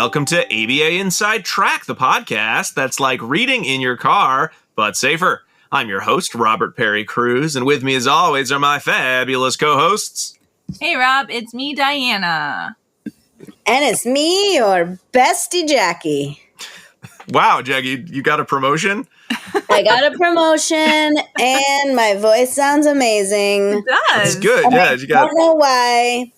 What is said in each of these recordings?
welcome to ABA Inside Track, the podcast that's like reading in your car, but safer. I'm your host, Robert Perry Cruz, and with me as always are my fabulous co-hosts. Hey Rob, it's me, Diana. And it's me, your bestie, Jackie. Wow, Jackie, you got a promotion? I got a promotion, and my voice sounds amazing. It does. It's good, yeah. I don't know why.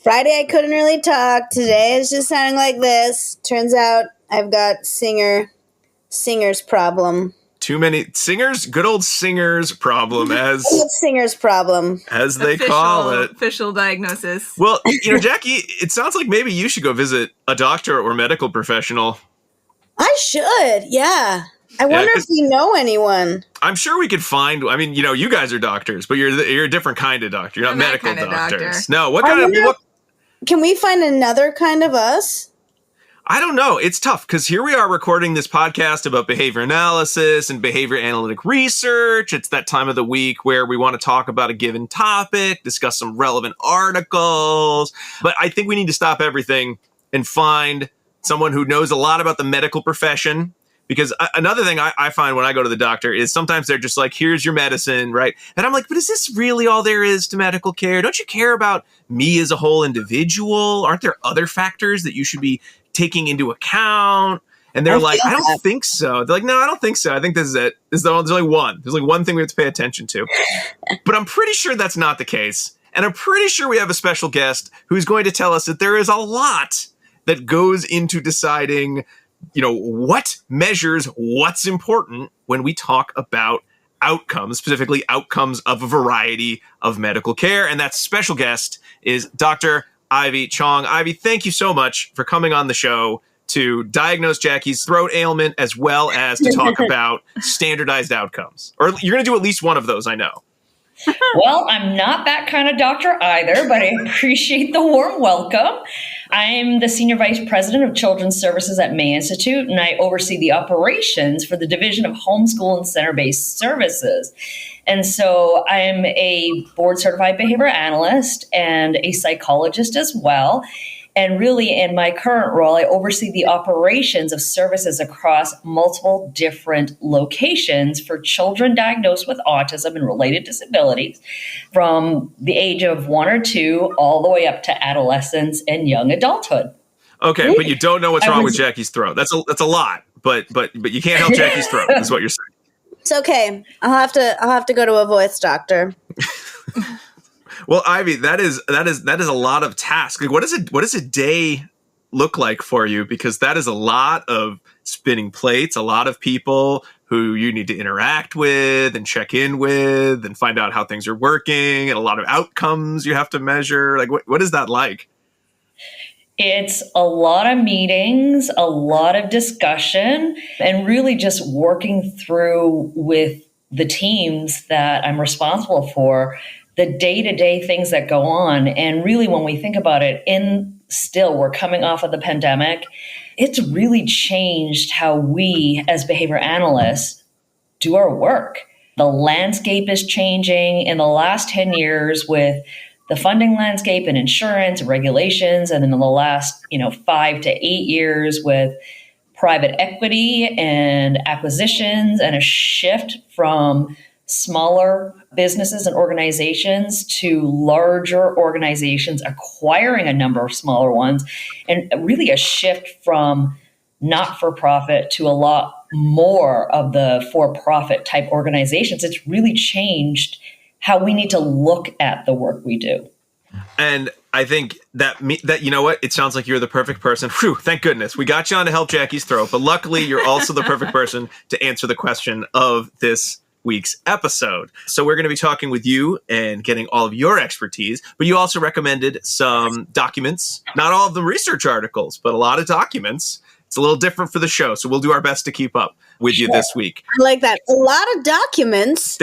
Friday I couldn't really talk. Today it's just sounding like this. Turns out I've got singer's problem. Too many singers, good old singer's problem, as singer's problem, as they call it. Official diagnosis. Well, Jackie, it sounds like maybe you should go visit a doctor or medical professional. I should, yeah. I wonder if you know anyone. I'm sure we could find. I mean, you guys are doctors, but you're a different kind of doctor. You're not medical doctors. No, what kind of? Can we find another kind of us? I don't know. It's tough because here we are recording this podcast about behavior analysis and behavior analytic research. It's that time of the week where we want to talk about a given topic, discuss some relevant articles. But I think we need to stop everything and find someone who knows a lot about the medical profession. Because another thing I find when I go to the doctor is sometimes they're just like, here's your medicine, right? And I'm like, but is this really all there is to medical care? Don't you care about me as a whole individual? Aren't there other factors that you should be taking into account? And they're like, I don't think so. They're like, no, I don't think so. I think this is it. There's only one. There's like one thing we have to pay attention to. But I'm pretty sure that's not the case. And I'm pretty sure we have a special guest who's going to tell us that there is a lot that goes into deciding what measures what's important when we talk about outcomes, specifically outcomes of a variety of medical care. And that special guest is Dr. Ivy Chong. Ivy, thank you so much for coming on the show to diagnose Jackie's throat ailment as well as to talk about standardized outcomes. Or you're going to do at least one of those, I know. Well, I'm not that kind of doctor either, but I appreciate the warm welcome. I'm the Senior Vice President of Children's Services at May Institute, and I oversee the operations for the Division of Homeschool and Center-Based Services. And so I'm a board-certified behavior analyst and a psychologist as well. And really, in my current role, I oversee the operations of services across multiple different locations for children diagnosed with autism and related disabilities from the age of 1 or 2 all the way up to adolescence and young adulthood. Okay, but you don't know what's wrong with Jackie's throat. That's a lot, but you can't help Jackie's throat, is what you're saying. It's okay. I'll have to go to a voice doctor. Well, Ivy, that is a lot of tasks. Like, what does a day look like for you? Because that is a lot of spinning plates, a lot of people who you need to interact with and check in with and find out how things are working, and a lot of outcomes you have to measure. Like, what is that like? It's a lot of meetings, a lot of discussion, and really just working through with the teams that I'm responsible for the day-to-day things that go on. And really, when we think about it, we're coming off of the pandemic, it's really changed how we as behavior analysts do our work. The landscape is changing in the last 10 years with the funding landscape and insurance and regulations, and in the last 5 to 8 years with private equity and acquisitions, and a shift from smaller businesses and organizations to larger organizations acquiring a number of smaller ones, and really a shift from not-for-profit to a lot more of the for-profit type organizations. It's really changed how we need to look at the work we do. And I think that it sounds like you're the perfect person. Whew, thank goodness. We got you on to help Jackie's throat, but luckily you're also the perfect person to answer the question of this week's episode. So we're going to be talking with you and getting all of your expertise, but you also recommended some documents, not all of them research articles, but a lot of documents. It's a little different for the show, so we'll do our best to keep up with you this week. I like that. A lot of documents.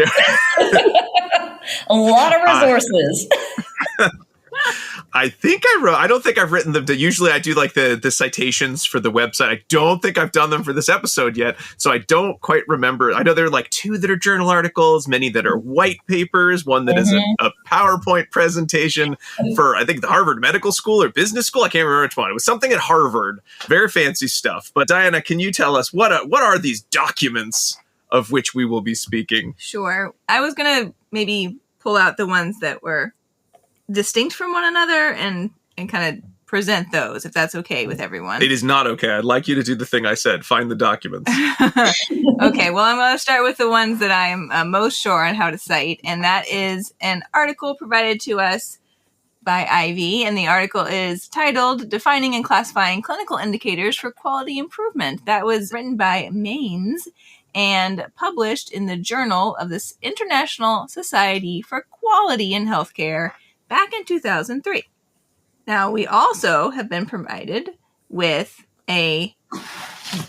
A lot of resources. I think I don't think I've written them. Usually I do like the citations for the website. I don't think I've done them for this episode yet. So I don't quite remember. I know there are like 2 that are journal articles, many that are white papers, one that is a PowerPoint presentation for, I think, the Harvard Medical School or Business School. I can't remember which one. It was something at Harvard. Very fancy stuff. But Diana, can you tell us what are these documents of which we will be speaking? Sure. I was going to maybe pull out the ones that were distinct from one another and kind of present those, if that's okay with everyone. It is not okay. I'd like you to do the thing I said. Find the documents. Okay, well, I'm going to start with the ones that I'm most sure on how to cite, and that is an article provided to us by Ivy, and the article is titled Defining and Classifying Clinical Indicators for Quality Improvement. That was written by Maines and published in the Journal of the International Society for Quality in Healthcare back in 2003. Now, we also have been provided with a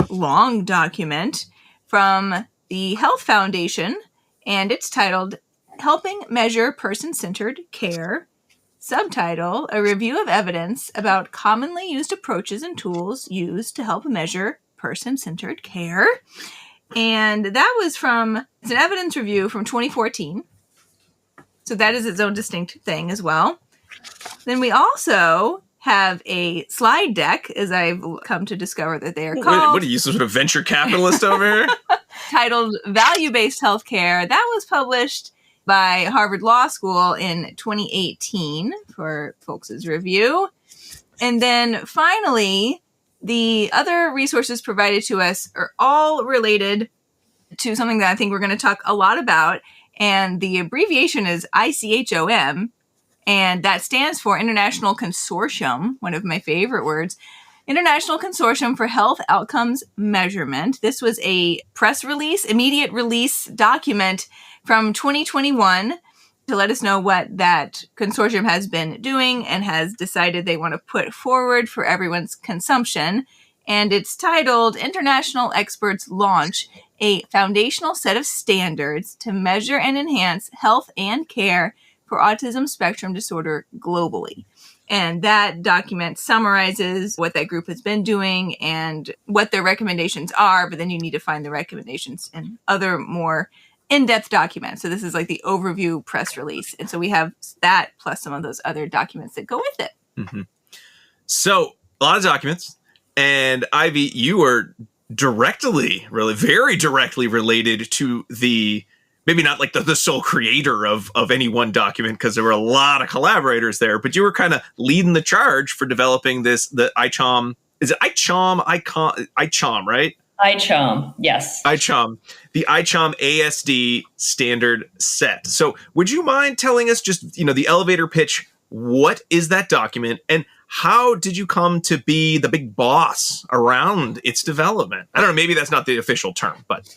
long document from the Health Foundation, and it's titled Helping Measure Person-Centered Care. Subtitle, A Review of Evidence About Commonly Used Approaches and Tools Used to Help Measure Person-Centered Care. And that was it's an evidence review from 2014. So that is its own distinct thing as well. Then we also have a slide deck, as I've come to discover that they are called. What are you, some sort of venture capitalist over here? Titled Value-Based Healthcare. That was published by Harvard Law School in 2018 for folks' review. And then finally, the other resources provided to us are all related to something that I think we're going to talk a lot about. And the abbreviation is ICHOM, and that stands for International Consortium, one of my favorite words. International Consortium for Health Outcomes Measurement. This was a press release, immediate release document from 2021 to let us know what that consortium has been doing and has decided they want to put forward for everyone's consumption. And it's titled International Experts Launch a Foundational Set of Standards to Measure and Enhance Health and Care for Autism Spectrum Disorder Globally. And that document summarizes what that group has been doing and what their recommendations are, but then you need to find the recommendations in other more in-depth documents. So this is like the overview press release. And so we have that plus some of those other documents that go with it. Mm-hmm. So a lot of documents. And Ivy, you are really very directly related to maybe not like the sole creator of any one document, because there were a lot of collaborators there, but you were kind of leading the charge for developing the ICHOM. Is it ICHOM? ICHOM, right? ICHOM, yes. ICHOM, the ICHOM ASD standard set. So would you mind telling us just, the elevator pitch, what is that document and how did you come to be the big boss around its development? I don't know, maybe that's not the official term, but...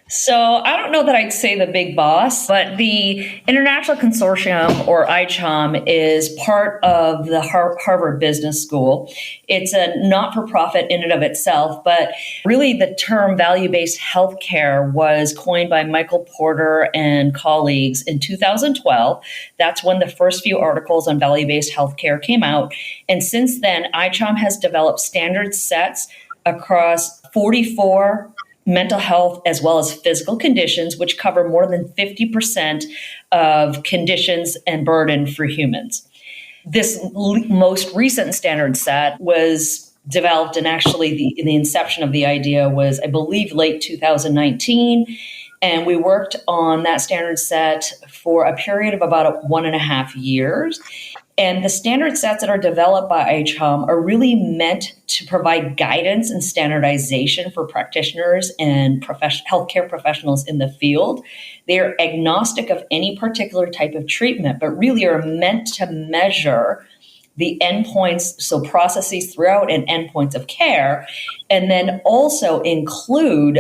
So I don't know that I'd say the big boss, but the International Consortium, or ICHOM, is part of the Harvard Business School. It's a not-for-profit in and of itself, but really the term value-based healthcare was coined by Michael Porter and colleagues in 2012. That's when the first few articles on value-based healthcare came out. And since then, ICHOM has developed standard sets across 44 mental health as well as physical conditions, which cover more than 50% of conditions and burden for humans. This most recent standard set was developed, and actually the inception of the idea was, I believe, late 2019. And we worked on that standard set for a period of about 1.5 years. And the standard sets that are developed by ICHOM are really meant to provide guidance and standardization for practitioners and healthcare professionals in the field. They are agnostic of any particular type of treatment, but really are meant to measure the endpoints, so processes throughout and endpoints of care, and then also include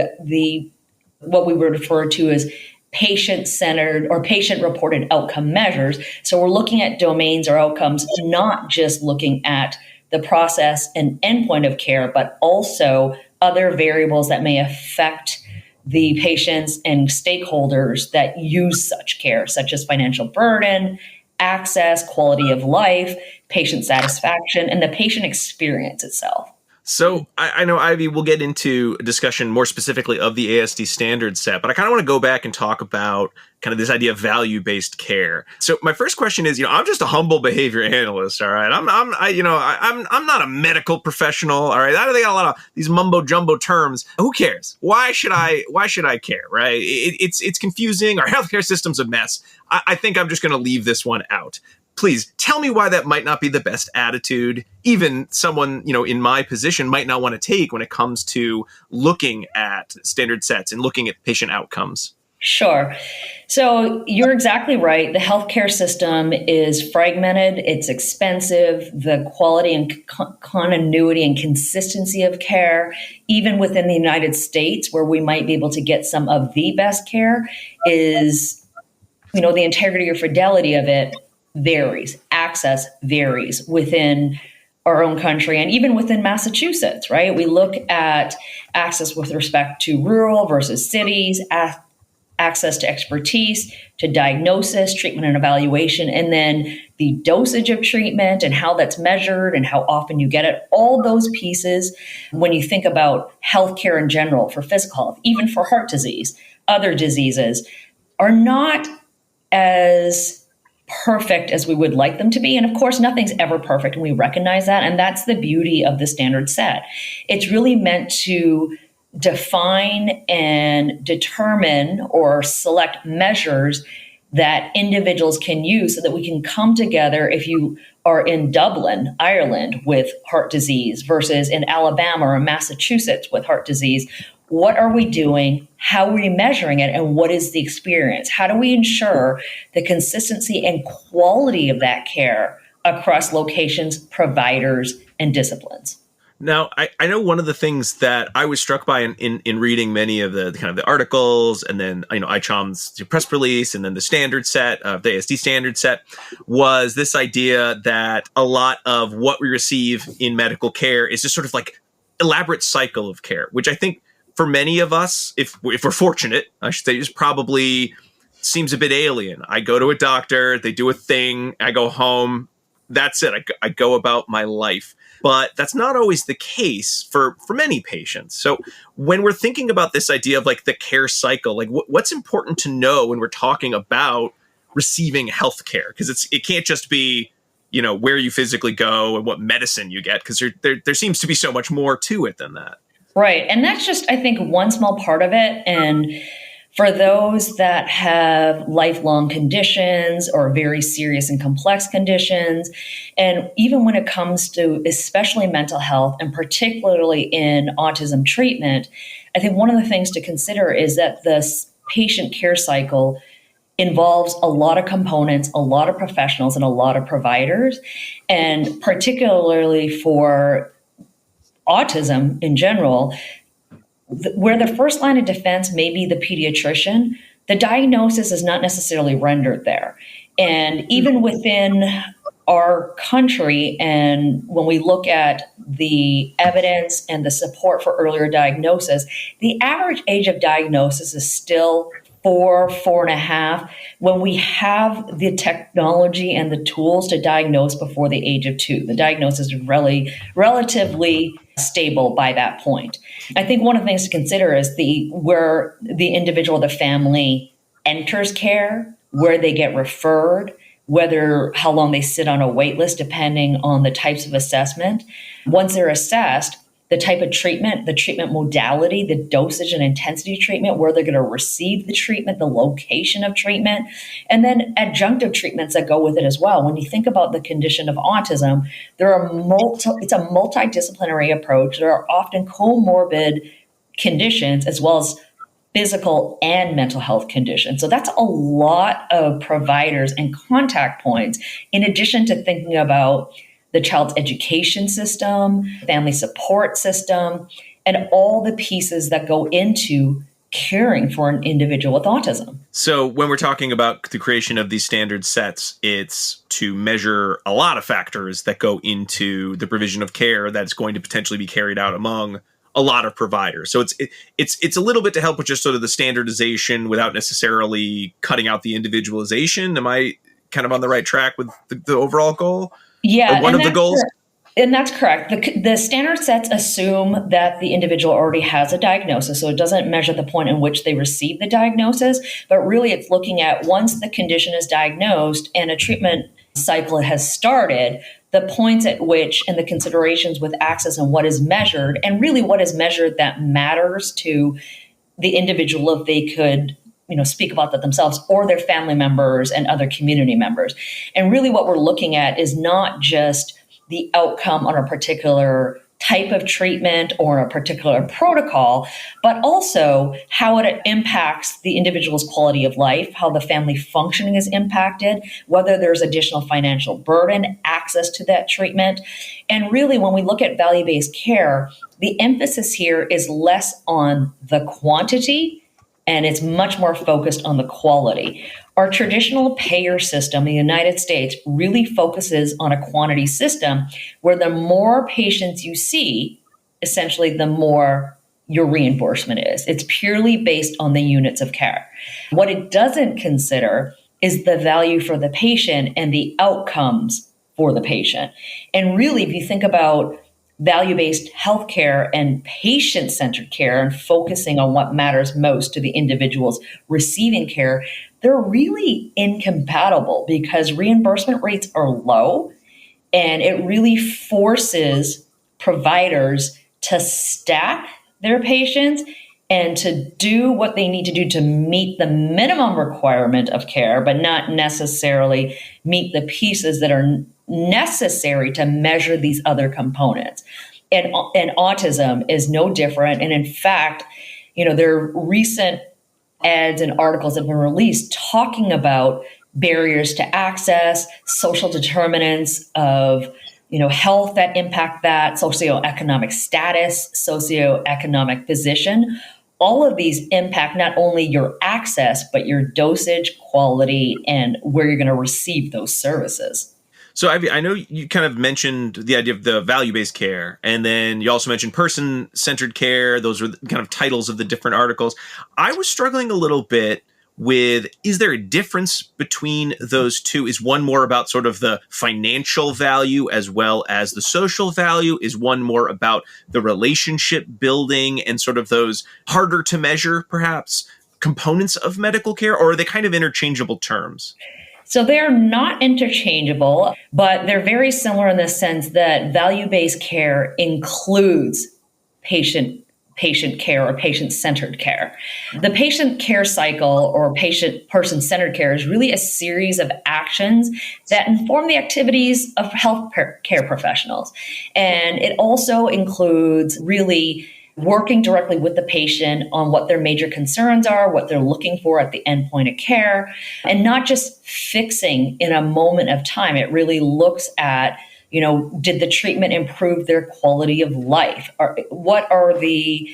what we would refer to as patient-centered or patient-reported outcome measures. So we're looking at domains or outcomes, not just looking at the process and endpoint of care, but also other variables that may affect the patients and stakeholders that use such care, such as financial burden, access, quality of life, patient satisfaction, and the patient experience itself. So I know, Ivy, we'll get into a discussion more specifically of the ASD standard set, but I kind of want to go back and talk about kind of this idea of value-based care. So my first question is, I'm just a humble behavior analyst, all right? I'm not a medical professional, all right? I think a lot of these mumbo jumbo terms. Who cares? Why should I care, right? It's confusing. Our healthcare system's a mess. I think I'm just going to leave this one out. Please tell me why that might not be the best attitude, even someone, in my position might not want to take when it comes to looking at standard sets and looking at patient outcomes. Sure. So you're exactly right. The healthcare system is fragmented. It's expensive. The quality and continuity and consistency of care, even within the United States, where we might be able to get some of the best care, is, the integrity or fidelity of it varies. Access varies within our own country and even within Massachusetts, right? We look at access with respect to rural versus cities, access to expertise, to diagnosis, treatment and evaluation, and then the dosage of treatment and how that's measured and how often you get it. All those pieces, when you think about healthcare in general, for physical health, even for heart disease, other diseases, are not as perfect as we would like them to be. And of course, nothing's ever perfect, and we recognize that. And that's the beauty of the standard set. It's really meant to define and determine or select measures that individuals can use so that we can come together. If you are in Dublin, Ireland with heart disease versus in Alabama or Massachusetts with heart disease, what are we doing? How are we measuring it? And what is the experience? How do we ensure the consistency and quality of that care across locations, providers, and disciplines? Now, I know one of the things that I was struck by in reading many of the kind of the articles, and then ICHOM's press release, and then the standard set, the ASD standard set, was this idea that a lot of what we receive in medical care is just sort of like elaborate cycle of care, which I think for many of us, if we're fortunate, I should say, just probably seems a bit alien. I go to a doctor, they do a thing, I go home, that's it. I go about my life. But that's not always the case for many patients. So when we're thinking about this idea of like the care cycle, like what's important to know when we're talking about receiving healthcare? Because it can't just be, where you physically go and what medicine you get, because there seems to be so much more to it than that. Right. And that's just, I think, one small part of it. And for those that have lifelong conditions or very serious and complex conditions, and even when it comes to especially mental health and particularly in autism treatment, I think one of the things to consider is that the patient care cycle involves a lot of components, a lot of professionals, and a lot of providers. And particularly for autism in general, where the first line of defense may be the pediatrician, the diagnosis is not necessarily rendered there. And even within our country, and when we look at the evidence and the support for earlier diagnosis, the average age of diagnosis is still 4.5, when we have the technology and the tools to diagnose before the age of 2. The diagnosis is relatively stable by that point. I think one of the things to consider is where the individual, the family enters care, where they get referred, how long they sit on a wait list, depending on the types of assessment. Once they're assessed, the type of treatment, the treatment modality, the dosage and intensity of treatment, where they're going to receive the treatment, the location of treatment, and then adjunctive treatments that go with it as well. When you think about the condition of autism, it's a multidisciplinary approach. There are often comorbid conditions as well as physical and mental health conditions. So that's a lot of providers and contact points, in addition to thinking about the child's education system, family support system, and all the pieces that go into caring for an individual with autism. So when we're talking about the creation of these standard sets, it's to measure a lot of factors that go into the provision of care that's going to potentially be carried out among a lot of providers. So it's a little bit to help with just sort of the standardization without necessarily cutting out the individualization. Am I kind of on the right track with the overall goal? Yeah. Or one of the goals? Correct. And that's correct. The standard sets assume that the individual already has a diagnosis, so it doesn't measure the point in which they receive the diagnosis, but really it's looking at once the condition is diagnosed and a treatment cycle has started, the points at which and the considerations with access and what is measured, and really what is measured that matters to the individual if they could speak about that themselves or their family members and other community members. And really what we're looking at is not just the outcome on a particular type of treatment or a particular protocol, but also how it impacts the individual's quality of life, how the family functioning is impacted, whether there's additional financial burden, access to that treatment. And really, when we look at value-based care, the emphasis here is less on the quantity and it's much more focused on the quality. Our traditional payer system in the United States really focuses on a quantity system where the more patients you see, essentially the more your reimbursement is. It's purely based on the units of care. What it doesn't consider is the value for the patient and the outcomes for the patient. And really, if you think about value-based healthcare and patient-centered care and focusing on what matters most to the individuals receiving care, they're really incompatible because reimbursement rates are low and it really forces providers to stack their patients and to do what they need to do to meet the minimum requirement of care, but not necessarily meet the pieces that are necessary to measure these other components. And autism is no different. And in fact, there are recent ads and articles that have been released talking about barriers to access, social determinants of health that impact that, socioeconomic status, socioeconomic position. All of these impact not only your access, but your dosage, quality, and where you're going to receive those services. So I know you kind of mentioned the idea of the value-based care, and then you also mentioned person-centered care. Those were kind of titles of the different articles. I was struggling a little bit with, is there a difference between those two? Is one more about sort of the financial value as well as the social value? Is one more about the relationship building and sort of those harder to measure, perhaps, components of medical care? Or are they kind of interchangeable terms? So they're not interchangeable, but they're very similar in the sense that value-based care includes patient care or patient-centered care. The patient care cycle or person-centered care is really a series of actions that inform the activities of health care professionals. And it also includes really working directly with the patient on what their major concerns are, what they're looking for at the end point of care, and not just fixing in a moment of time. It really looks at, did the treatment improve their quality of life? What are the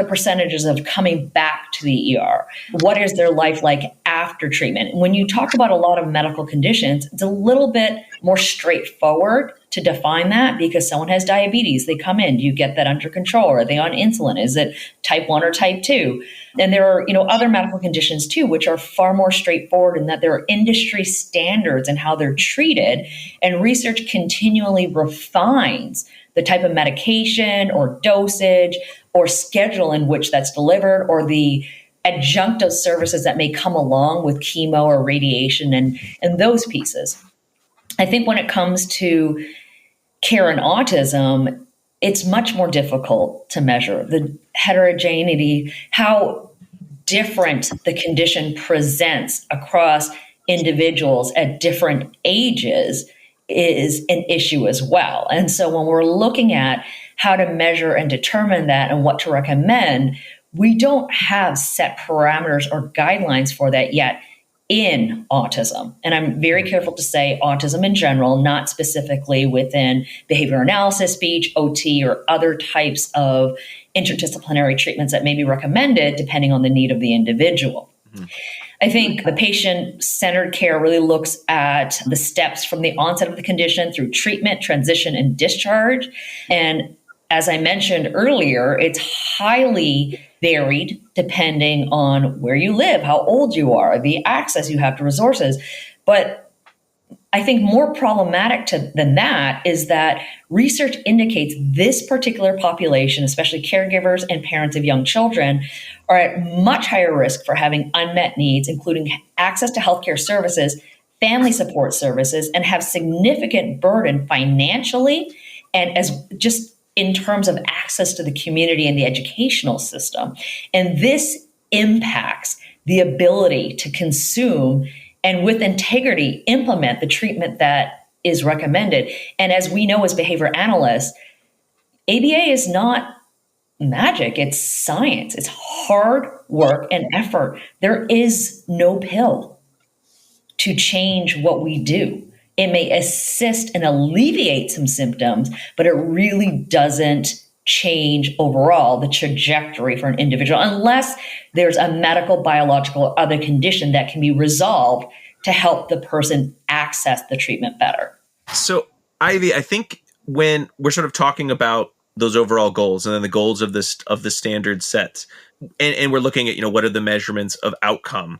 percentages of coming back to the ER? What is their life like after treatment? When you talk about a lot of medical conditions, it's a little bit more straightforward to define that because someone has diabetes. They come in, do you get that under control? Are they on insulin? Is it type 1 or type 2? And there are, other medical conditions too, which are far more straightforward in that there are industry standards in how they're treated. And research continually refines the type of medication or dosage or schedule in which that's delivered or the adjunctive services that may come along with chemo or radiation and those pieces. I think when it comes to care in autism, it's much more difficult to measure the heterogeneity, how different the condition presents across individuals at different ages is an issue as well. And so when we're looking at how to measure and determine that and what to recommend, we don't have set parameters or guidelines for that yet in autism. And I'm very careful to say autism in general, not specifically within behavior analysis, speech, OT, or other types of interdisciplinary treatments that may be recommended depending on the need of the individual. Mm-hmm. I think the patient-centered care really looks at the steps from the onset of the condition through treatment, transition, and discharge. And as I mentioned earlier, it's highly varied depending on where you live, how old you are, the access you have to resources. But I think more problematic than that is that research indicates this particular population, especially caregivers and parents of young children, are at much higher risk for having unmet needs, including access to healthcare services, family support services, and have significant burden financially and as just in terms of access to the community and the educational system. And this impacts the ability to consume and with integrity implement the treatment that is recommended. And as we know as behavior analysts, ABA is not magic, it's science. It's hard work and effort. There is no pill to change what we do. It may assist and alleviate some symptoms, but it really doesn't change overall the trajectory for an individual unless there's a medical, biological, or other condition that can be resolved to help the person access the treatment better. So, Ivy, I think when we're sort of talking about those overall goals and then the goals of the standard sets, and we're looking at, what are the measurements of outcome,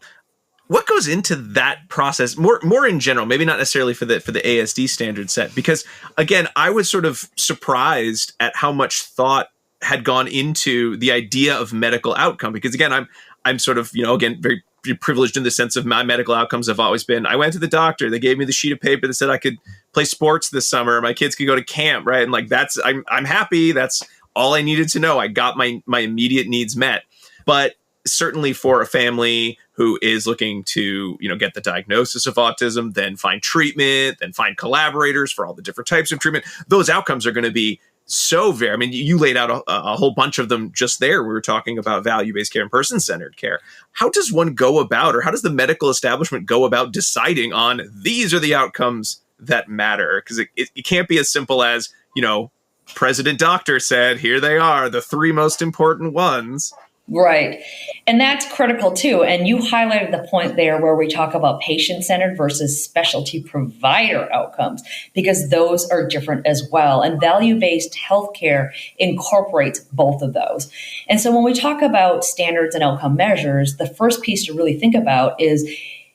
what goes into that process more in general, maybe not necessarily for the ASD standard set, because again, I was sort of surprised at how much thought had gone into the idea of medical outcome, because again, I'm sort of, again, very privileged in the sense of my medical outcomes have always been, I went to the doctor, they gave me the sheet of paper that said I could play sports this summer, my kids could go to camp, right? And like, I'm happy. That's all I needed to know. I got my immediate needs met. But certainly for a family who is looking to, get the diagnosis of autism, then find treatment, then find collaborators for all the different types of treatment, those outcomes are going to be so very, I mean, you laid out a whole bunch of them just there. We were talking about value-based care and person-centered care. How does one go about, or how does the medical establishment go about deciding on these are the outcomes that matter? Because it can't be as simple as, President Doctor said, here they are, the 3 most important ones. Right. And that's critical too. And you highlighted the point there where we talk about patient-centered versus specialty provider outcomes, because those are different as well. And value-based healthcare incorporates both of those. And so when we talk about standards and outcome measures, the first piece to really think about is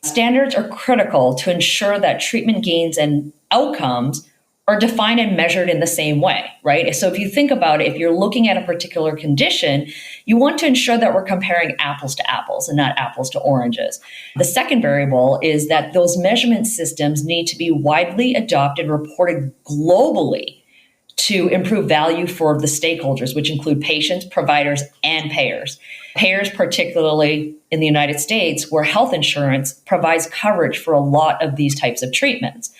standards are critical to ensure that treatment gains and outcomes are defined and measured in the same way, right? So if you think about it, if you're looking at a particular condition, you want to ensure that we're comparing apples to apples and not apples to oranges. The second variable is that those measurement systems need to be widely adopted, reported globally to improve value for the stakeholders, which include patients, providers, and payers. Payers, particularly in the United States, where health insurance provides coverage for a lot of these types of treatments.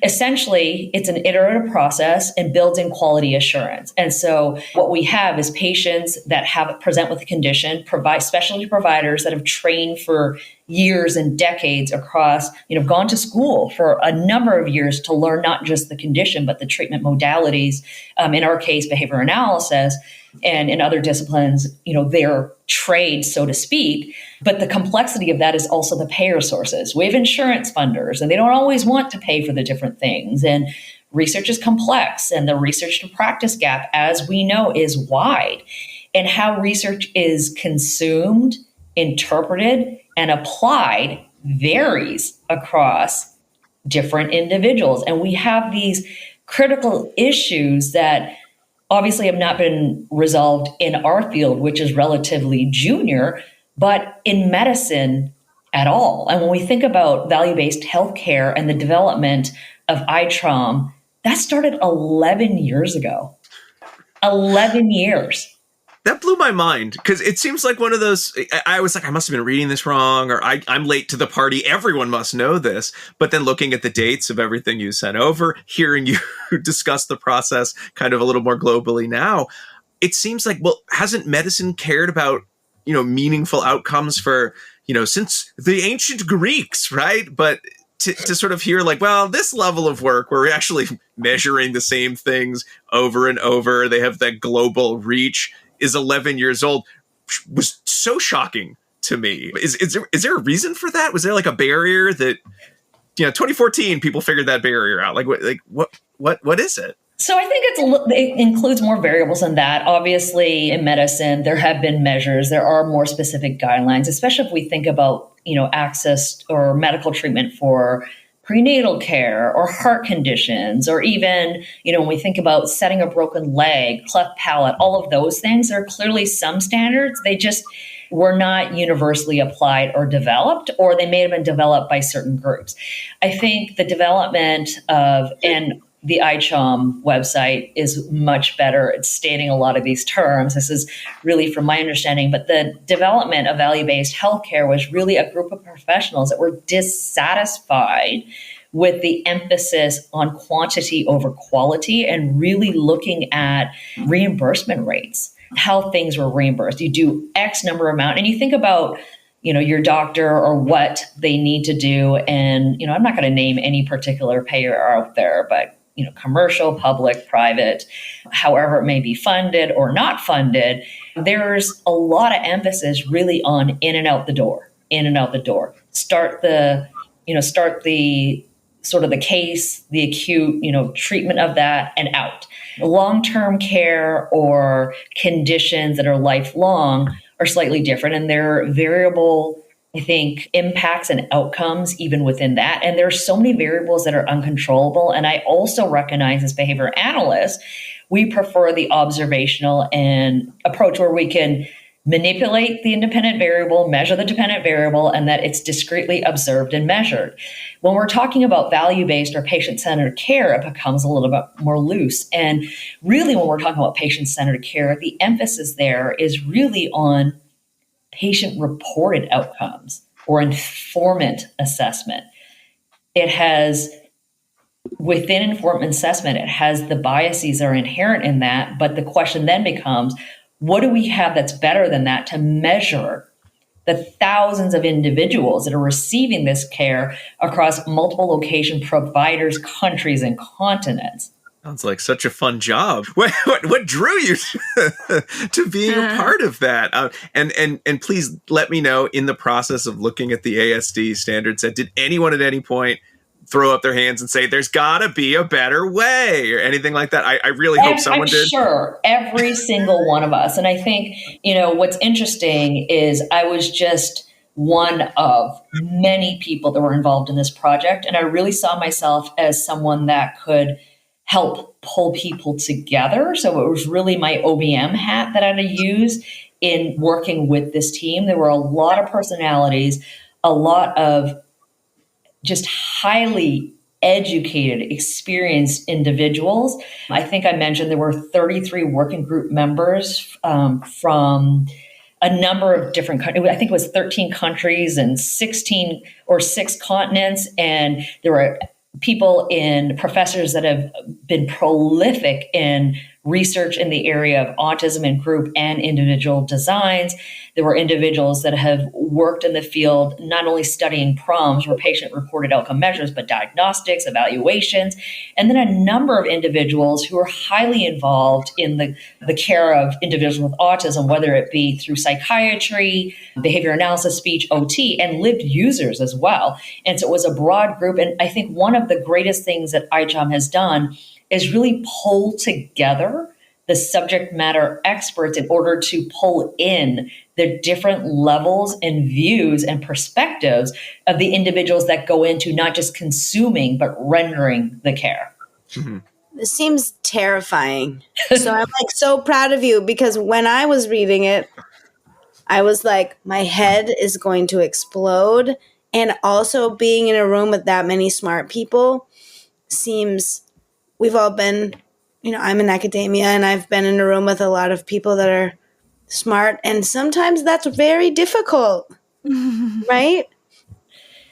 Essentially, it's an iterative process and builds in quality assurance. And so what we have is patients that present with a condition, provide specialty providers that have trained for years and decades across, gone to school for a number of years to learn not just the condition, but the treatment modalities, in our case, behavior analysis, and in other disciplines, their trade, so to speak. But the complexity of that is also the payer sources. We have insurance funders, and they don't always want to pay for the different things. And research is complex, and the research to practice gap, as we know, is wide. And how research is consumed, interpreted, and applied varies across different individuals. And we have these critical issues that obviously have not been resolved in our field, which is relatively junior, but in medicine at all. And when we think about value-based healthcare and the development of ICHOM, that started 11 years ago. 11 years. That blew my mind, because it seems like one of those, I was like, I must have been reading this wrong, or I'm late to the party. Everyone must know this. But then looking at the dates of everything you sent over, hearing you discuss the process kind of a little more globally now, it seems like, well, hasn't medicine cared about, meaningful outcomes for, since the ancient Greeks, right? But to sort of hear like, well, this level of work where we're actually measuring the same things over and over, they have that global reach, is 11 years old, was so shocking to me. Is there a reason for that? Was there like a barrier that, 2014 people figured that barrier out? Like what is it? So I think it includes more variables than that. Obviously, in medicine, there have been measures. There are more specific guidelines, especially if we think about, access or medical treatment for prenatal care or heart conditions, or even, when we think about setting a broken leg, cleft palate, all of those things, there are clearly some standards. They just were not universally applied or developed, or they may have been developed by certain groups. I think the development of, and the ICHOM website is much better at stating a lot of these terms. This is really from my understanding, but the development of value-based healthcare was really a group of professionals that were dissatisfied with the emphasis on quantity over quality and really looking at reimbursement rates, how things were reimbursed. You do X number amount, and you think about your doctor or what they need to do. And, I'm not going to name any particular payer out there, but commercial, public, private, however it may be funded or not funded, there's a lot of emphasis really on in and out the door. Start the sort of the case, the acute, treatment of that and out. Long-term care or conditions that are lifelong are slightly different, and they're variable, I think, impacts and outcomes even within that. And there are so many variables that are uncontrollable. And I also recognize as behavior analysts, we prefer the observational and approach where we can manipulate the independent variable, measure the dependent variable, and that it's discretely observed and measured. When we're talking about value-based or patient-centered care, it becomes a little bit more loose. And really, when we're talking about patient-centered care, the emphasis there is really on patient-reported outcomes or informant assessment. It has, within informant assessment, it has the biases that are inherent in that, but the question then becomes, what do we have that's better than that to measure the thousands of individuals that are receiving this care across multiple location providers, countries, and continents? Sounds like such a fun job. What drew you to being a part of that? And please let me know, in the process of looking at the ASD standard set, did anyone at any point throw up their hands and say, there's got to be a better way, or anything like that? I really hope someone did. Sure, every single one of us. And I think, what's interesting is I was just one of many people that were involved in this project. And I really saw myself as someone that could help pull people together. So it was really my OBM hat that I had to use in working with this team. There were a lot of personalities, a lot of just highly educated, experienced individuals. I think I mentioned there were 33 working group members from a number of different countries. I think it was 13 countries and 16 or 6 continents. And there were professors that have been prolific in research in the area of autism in group and individual designs. There were individuals that have worked in the field, not only studying PROMs, or patient-reported outcome measures, but diagnostics, evaluations, and then a number of individuals who are highly involved in the care of individuals with autism, whether it be through psychiatry, behavior analysis, speech, OT, and lived users as well. And so it was a broad group. And I think one of the greatest things that ICHOM has done is really pull together the subject matter experts in order to pull in the different levels and views and perspectives of the individuals that go into not just consuming, but rendering the care. Mm-hmm. This seems terrifying. So I'm so proud of you, because when I was reading it, I was like, my head is going to explode. And also being in a room with that many smart people seems, we've all been, I'm in academia, and I've been in a room with a lot of people that are smart, and sometimes that's very difficult, right?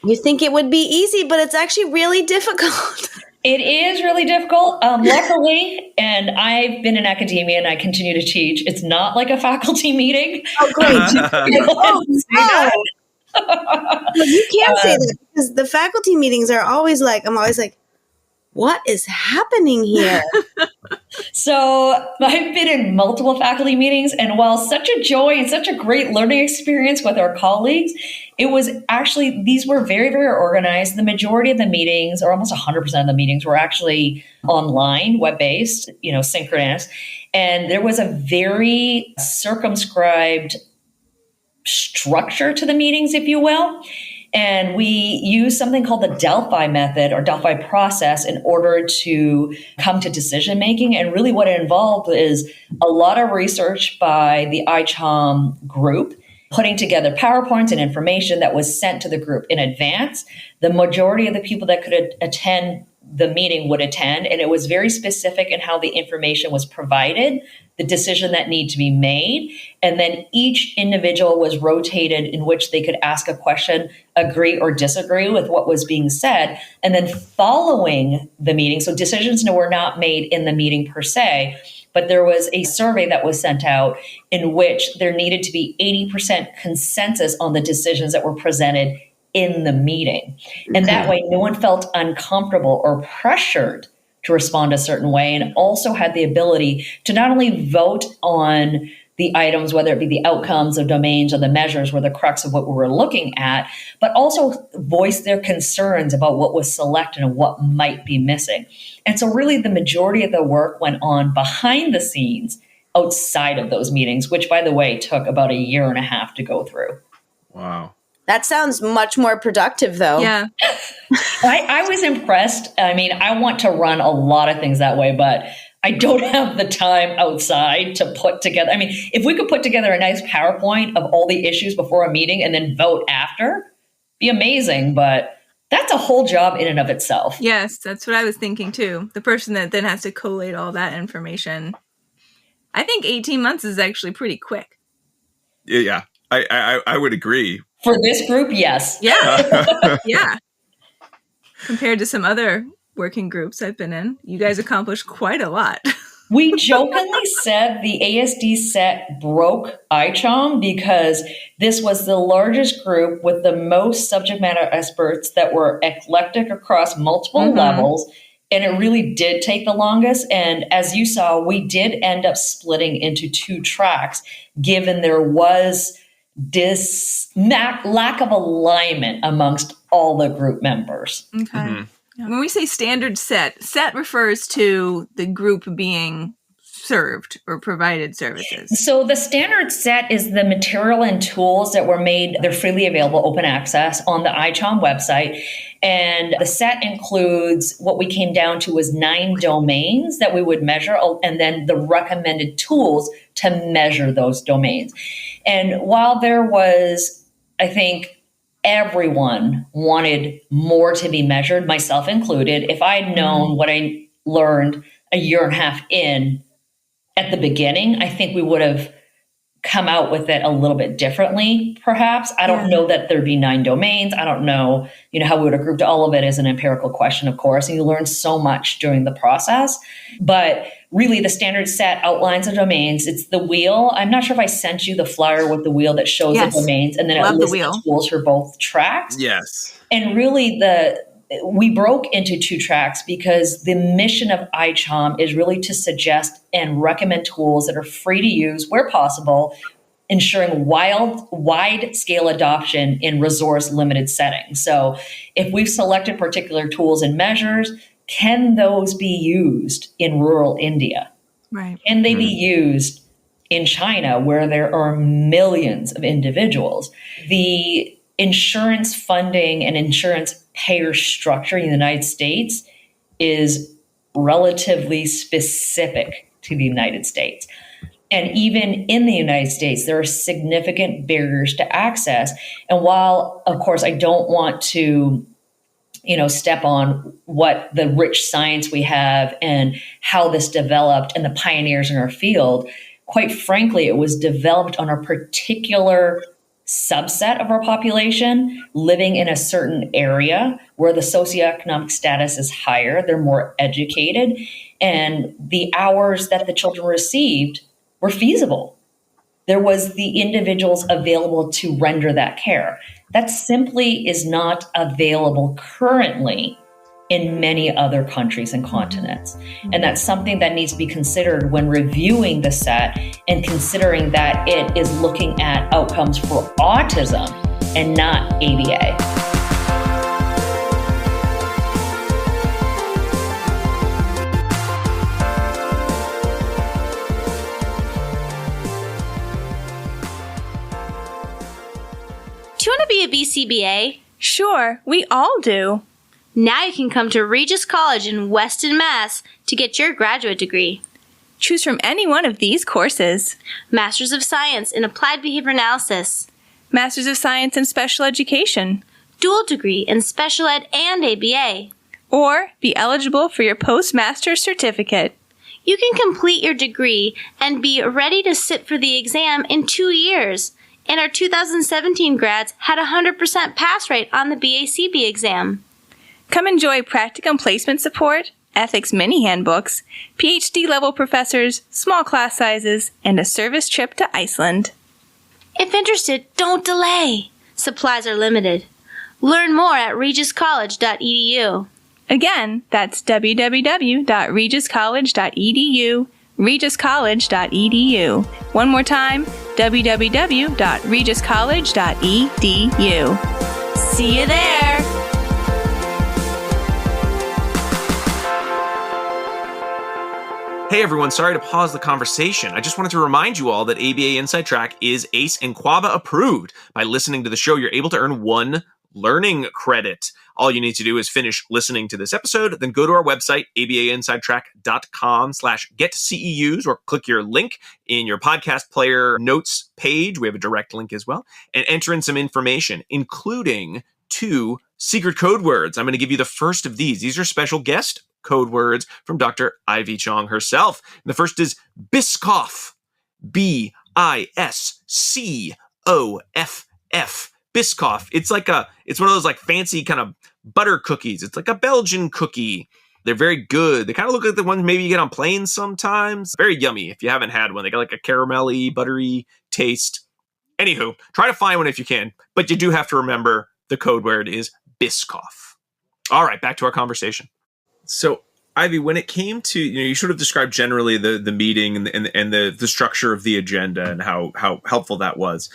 You think it would be easy, but it's actually really difficult. It is really difficult. Luckily, and I've been in academia and I continue to teach, it's not like a faculty meeting. Oh, great. Oh, no. Well, you can't say that, because the faculty meetings are always I'm always like, what is happening here? So I've been in multiple faculty meetings, and while such a joy and such a great learning experience with our colleagues, it was actually, these were very, very organized. The majority of the meetings, or almost 100% of the meetings, were actually online, web-based, synchronous. And there was a very circumscribed structure to the meetings, if you will. And we use something called the Delphi method or Delphi process in order to come to decision making. And really what it involved is a lot of research by the ICHOM group, putting together PowerPoints and information that was sent to the group in advance. The majority of the people that could attend the meeting would attend, and it was very specific in how the information was provided, the decision that needed to be made, and then each individual was rotated in which they could ask a question, agree or disagree with what was being said, and then following the meeting, so decisions were not made in the meeting per se, but there was a survey that was sent out in which there needed to be 80% consensus on the decisions that were presented in the meeting. And that way, no one felt uncomfortable or pressured to respond a certain way, and also had the ability to not only vote on the items, whether it be the outcomes of domains or the measures were the crux of what we were looking at, but also voice their concerns about what was selected and what might be missing. And so really the majority of the work went on behind the scenes outside of those meetings, which, by the way, took about 1.5 years to go through. Wow. That sounds much more productive, though. Yeah. I was impressed. I mean, I want to run a lot of things that way, but I don't have the time outside to put together. I mean, if we could put together a nice PowerPoint of all the issues before a meeting and then vote after, be amazing. But that's a whole job in and of itself. Yes, that's what I was thinking too. The person that then has to collate all that information. I think 18 months is actually pretty quick. Yeah, I would agree. For this group, yes. Yeah. Yeah. Compared to some other working groups I've been in, you guys accomplished quite a lot. We jokingly said the ASD set broke ICHOM because this was the largest group with the most subject matter experts that were eclectic across multiple levels. And it really did take the longest. And as you saw, we did end up splitting into 2 tracks, given there was this lack of alignment amongst all the group members. Okay. When we say standard set refers to the group being served or provided services. So the standard set is the material and tools that were made. They're freely available, open access on the ICHOM website. And the set includes what we came down to was 9 domains that we would measure, and then the recommended tools to measure those domains. And while there was, I think, everyone wanted more to be measured, myself included, if I had known what I learned 1.5 years in at the beginning, I think we would have come out with it a little bit differently, perhaps. I don't know that there'd be 9 domains. I don't know, how we would have grouped all of it as an empirical question, of course, and you learn so much during the process. But really, the standard set outlines the domains. It's the wheel. I'm not sure if I sent you the flyer with the wheel that shows the domains, and then it lists the tools for both tracks. Yes. And really, we broke into 2 tracks because the mission of ICHOM is really to suggest and recommend tools that are free to use where possible, ensuring wide scale adoption in resource limited settings. So if we've selected particular tools and measures, can those be used in rural India? Right. Can they be used in China where there are millions of individuals? The insurance funding and insurance payer structure in the United States is relatively specific to the United States. And even in the United States, there are significant barriers to access. And while, of course, I don't want to step on what the rich science we have and how this developed and the pioneers in our field, quite frankly, it was developed on a particular subset of our population living in a certain area where the socioeconomic status is higher, they're more educated, and the hours that the children received were feasible. There was the individuals available to render that care. That simply is not available currently in many other countries and continents. And that's something that needs to be considered when reviewing the set and considering that it is looking at outcomes for autism and not ABA. Do you want to be a BCBA? Sure, we all do. Now you can come to Regis College in Weston, Mass. to get your graduate degree. Choose from any one of these courses. Masters of Science in Applied Behavior Analysis. Masters of Science in Special Education. Dual degree in Special Ed and ABA. Or be eligible for your postmaster's certificate. You can complete your degree and be ready to sit for the exam in 2 years. And our 2017 grads had a 100% pass rate on the BACB exam. Come enjoy practicum placement support, ethics mini handbooks, PhD-level professors, small class sizes, and a service trip to Iceland. If interested, don't delay. Supplies are limited. Learn more at regiscollege.edu. Again, that's www.regiscollege.edu, regiscollege.edu. One more time, www.regiscollege.edu. See you there! Hey everyone, sorry to pause the conversation. I just wanted to remind you all that ABA Inside Track is ACE and QABA approved. By listening to the show, you're able to earn 1 learning credit. All you need to do is finish listening to this episode, then go to our website, abainsidetrack.com/getceus, or click your link in your podcast player notes page. We have a direct link as well, and enter in some information, including 2 secret code words. I'm going to give you the first of these. These are special guest code words from Dr. Ivy Chong herself. And the first is Biscoff. Biscoff. Biscoff. It's one of those like fancy kind of butter cookies. It's like a Belgian cookie. They're very good. They kind of look like the ones maybe you get on planes sometimes. Very yummy if you haven't had one. They got like a caramelly, buttery taste. Anywho, try to find one if you can, but you do have to remember the code word is Biscoff. All right, back to our conversation. So, Ivy, when it came to, you sort of described generally the meeting and the structure of the agenda and how helpful that was.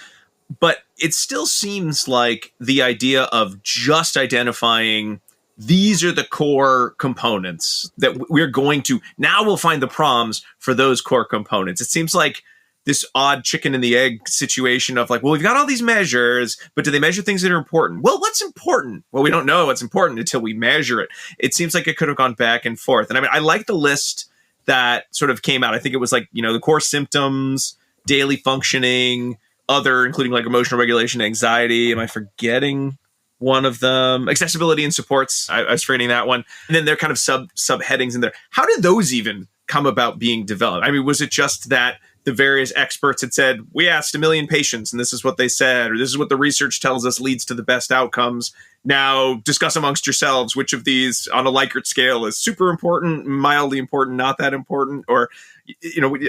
But it still seems like the idea of just identifying these are the core components that we're going to, now we'll find the proms for those core components. It seems like this odd chicken and the egg situation of like, well, we've got all these measures, but do they measure things that are important? Well, what's important? Well, we don't know what's important until we measure it. It seems like it could have gone back and forth. And I mean, I like the list that sort of came out. I think it was like, the core symptoms, daily functioning, other, including like emotional regulation, anxiety. Am I forgetting one of them? Accessibility and supports. I was forgetting that one. And then there are kind of subheadings in there. How did those even come about being developed? I mean, was it just that the various experts had said, we asked 1 million patients and this is what they said, or this is what the research tells us leads to the best outcomes. Now discuss amongst yourselves which of these on a Likert scale is super important, mildly important, not that important, or,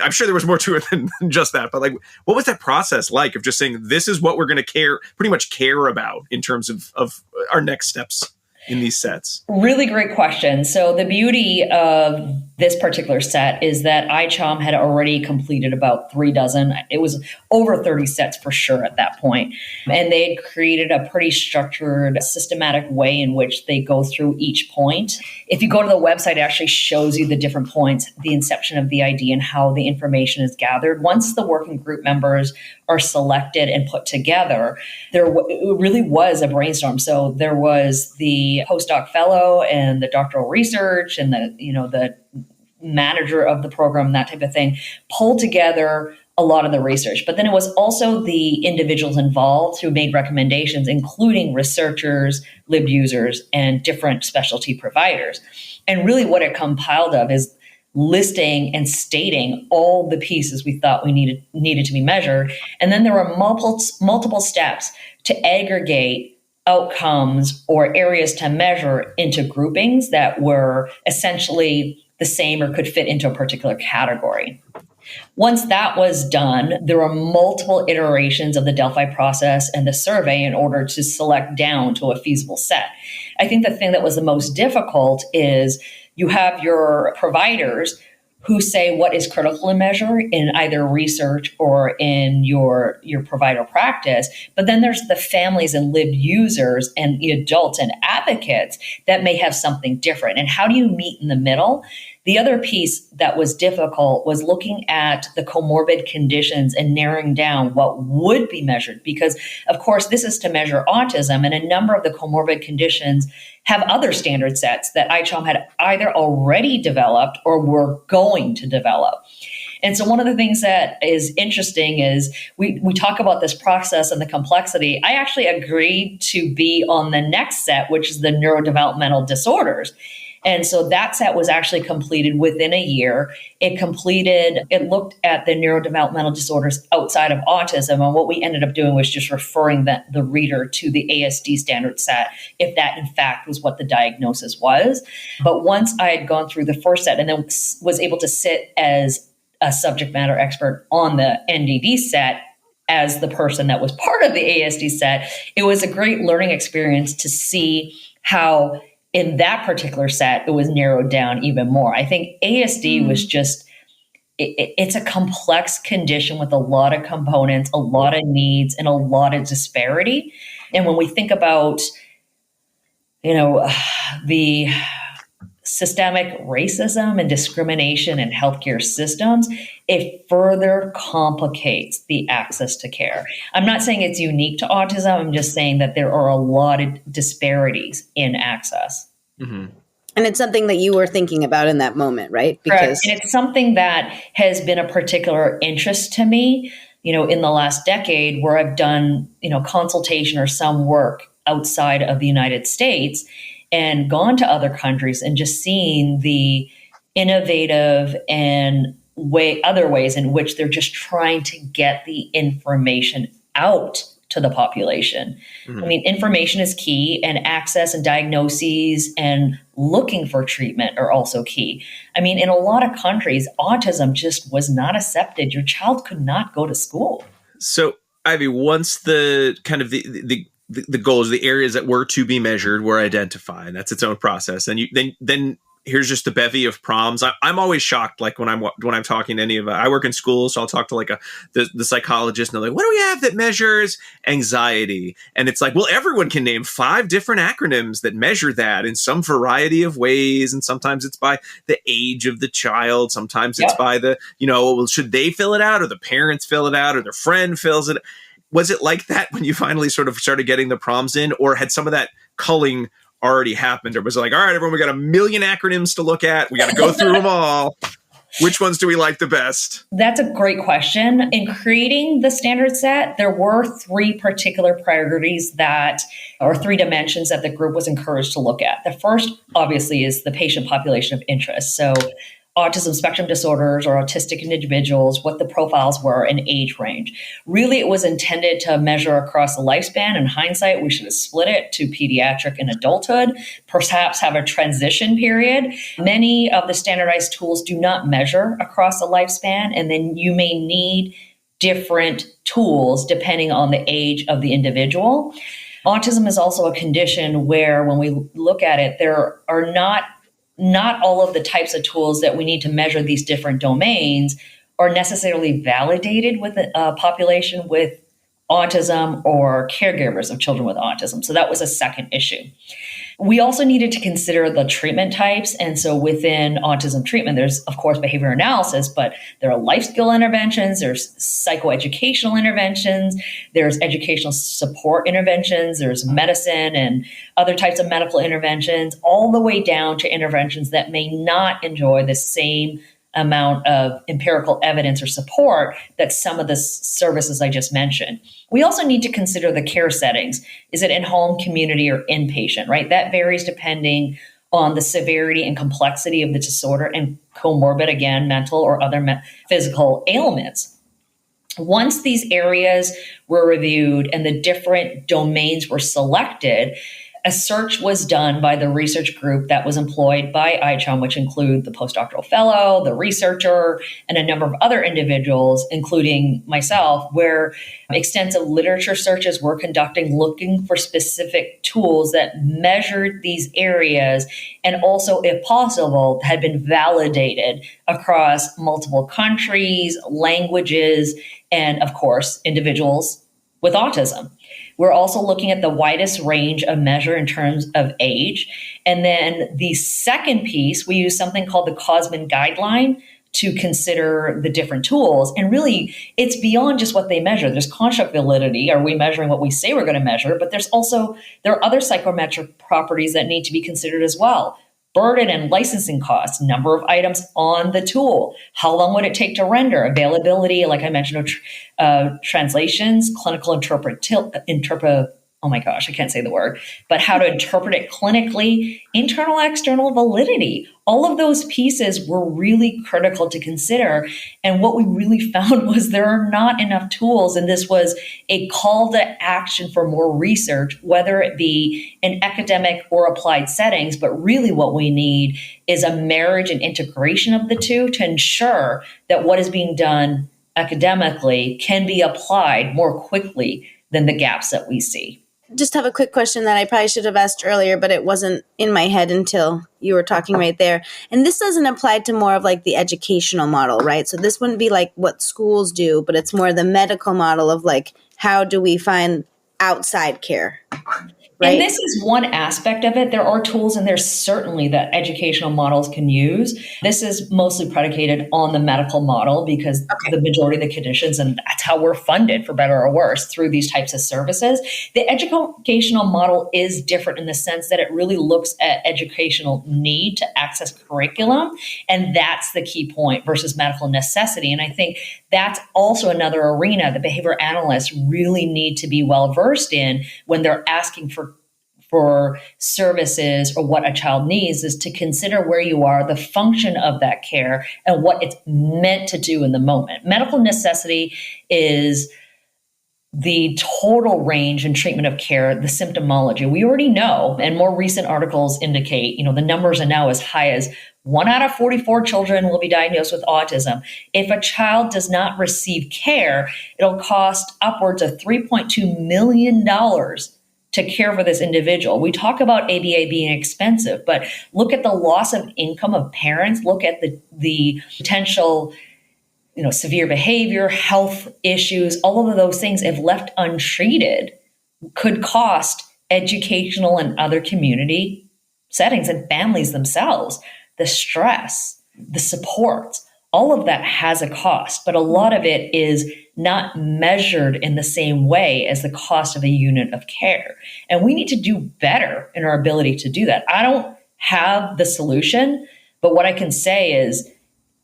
I'm sure there was more to it than just that. But like, what was that process like of just saying, this is what we're going to pretty much care about in terms of our next steps in these sets? Really great question. So the beauty of this particular set is that ICHOM had already completed about 36. It was over 30 sets for sure at that point. And they had created a pretty structured, systematic way in which they go through each point. If you go to the website, it actually shows you the different points, the inception of the idea and how the information is gathered. Once the working group members are selected and put together, it really was a brainstorm. So there was the postdoc fellow and the doctoral research and the manager of the program, that type of thing, pulled together a lot of the research. But then it was also the individuals involved who made recommendations, including researchers, lib users, and different specialty providers. And really what it compiled of is listing and stating all the pieces we thought we needed to be measured. And then there were multiple steps to aggregate outcomes or areas to measure into groupings that were essentially the same or could fit into a particular category. Once that was done, there were multiple iterations of the Delphi process and the survey in order to select down to a feasible set. I think the thing that was the most difficult is you have your providers who say what is critical to measure in either research or in your provider practice. But then there's the families and lived users and the adults and advocates that may have something different. And how do you meet in the middle The other piece that was difficult was looking at the comorbid conditions and narrowing down what would be measured, because of course this is to measure autism, and a number of the comorbid conditions have other standard sets that ICHOM had either already developed or were going to develop. And so one of the things that is interesting is we talk about this process and the complexity. I actually agreed to be on the next set, which is the neurodevelopmental disorders. And so that set was actually completed within a year. It looked at the neurodevelopmental disorders outside of autism. And what we ended up doing was just referring the reader to the ASD standard set, if that in fact was what the diagnosis was. But once I had gone through the first set and then was able to sit as a subject matter expert on the NDD set as the person that was part of the ASD set, it was a great learning experience to see how in that particular set, it was narrowed down even more. I think ASD was just, it's a complex condition with a lot of components, a lot of needs, and a lot of disparity. And when we think about, the systemic racism and discrimination in healthcare systems, it further complicates the access to care. I'm not saying it's unique to autism. I'm just saying that there are a lot of disparities in access. Mm-hmm. And it's something that you were thinking about in that moment, right? Correct. And it's something that has been a particular interest to me, in the last decade, where I've done, consultation or some work outside of the United States and gone to other countries and just seen the innovative and other ways in which they're just trying to get the information out to the population. Mm-hmm. I mean, information is key, and access and diagnoses and looking for treatment are also key. I mean, in a lot of countries, autism just was not accepted. Your child could not go to school. So, Ivy, once the kind of the goals, the areas that were to be measured were identified, and that's its own process. And then here's just a bevy of problems. I'm always shocked, like when I'm talking to any of, I work in schools, so I'll talk to the psychologist, and they're like, what do we have that measures anxiety? And it's like, well, everyone can name 5 different acronyms that measure that in some variety of ways. And sometimes it's by the age of the child. Sometimes it's by well, should they fill it out, or the parents fill it out, or their friend fills it? Was it like that when you finally sort of started getting the prompts in, or had some of that culling already happened? Or was it like, all right, everyone, we got a million acronyms to look at. We got to go through them all. Which ones do we like the best? That's a great question. In creating the standard set, there were 3 particular priorities or 3 dimensions that the group was encouraged to look at. The first, obviously, is the patient population of interest. So autism spectrum disorders or autistic individuals, what the profiles were and age range. Really, it was intended to measure across the lifespan. In hindsight, we should have split it to pediatric and adulthood, perhaps have a transition period. Many of the standardized tools do not measure across the lifespan, and then you may need different tools depending on the age of the individual. Autism is also a condition where, when we look at it, there are not all of the types of tools that we need to measure these different domains are necessarily validated with a population with autism or caregivers of children with autism. So that was a second issue. We also needed to consider the treatment types. And so within autism treatment, there's, of course, behavior analysis, but there are life skill interventions, there's psychoeducational interventions, there's educational support interventions, there's medicine and other types of medical interventions, all the way down to interventions that may not enjoy the same amount of empirical evidence or support that some of the services I just mentioned. We also need to consider the care settings. Is it in-home, community, or inpatient, right? That varies depending on the severity and complexity of the disorder and comorbid, again, mental or other physical ailments. Once these areas were reviewed and the different domains were selected, a search was done by the research group that was employed by ICHOM, which include the postdoctoral fellow, the researcher, and a number of other individuals, including myself, where extensive literature searches were conducting, looking for specific tools that measured these areas and also, if possible, had been validated across multiple countries, languages, and of course, individuals with autism. We're also looking at the widest range of measure in terms of age. And then the second piece, we use something called the Cosman guideline to consider the different tools. And really, it's beyond just what they measure. There's construct validity. Are we measuring what we say we're going to measure? But there are other psychometric properties that need to be considered as well. Burden and licensing costs, number of items on the tool, how long would it take to render, availability, like I mentioned, translations, clinical oh my gosh, I can't say the word, but how to interpret it clinically, internal, external validity. All of those pieces were really critical to consider. And what we really found was there are not enough tools. And this was a call to action for more research, whether it be in academic or applied settings. But really what we need is a marriage and integration of the two to ensure that what is being done academically can be applied more quickly than the gaps that we see. Just have a quick question that I probably should have asked earlier, but it wasn't in my head until you were talking right there. And this doesn't apply to more of like the educational model, right? So this wouldn't be like what schools do, but it's more the medical model of like, how do we find outside care? Right? And this is one aspect of it. There are tools in there certainly that educational models can use. This is mostly predicated on the medical model because the majority of the conditions, and that's how we're funded for better or worse through these types of services. The educational model is different in the sense that it really looks at educational need to access curriculum. And that's the key point versus medical necessity. And I think that's also another arena that behavior analysts really need to be well versed in when they're asking for services or what a child needs, is to consider where you are, the function of that care, and what it's meant to do in the moment. Medical necessity is the total range and treatment of care, the symptomology. We already know, and more recent articles indicate, the numbers are now as high as 1 out of 44 children will be diagnosed with autism. If a child does not receive care, it'll cost upwards of $3.2 million to care for this individual. We talk about ABA being expensive, but look at the loss of income of parents. Look at the potential, severe behavior, health issues. All of those things, if left untreated, could cost educational and other community settings and families themselves. The stress, the support, all of that has a cost, but a lot of it is not measured in the same way as the cost of a unit of care. And we need to do better in our ability to do that. I don't have the solution, but what I can say is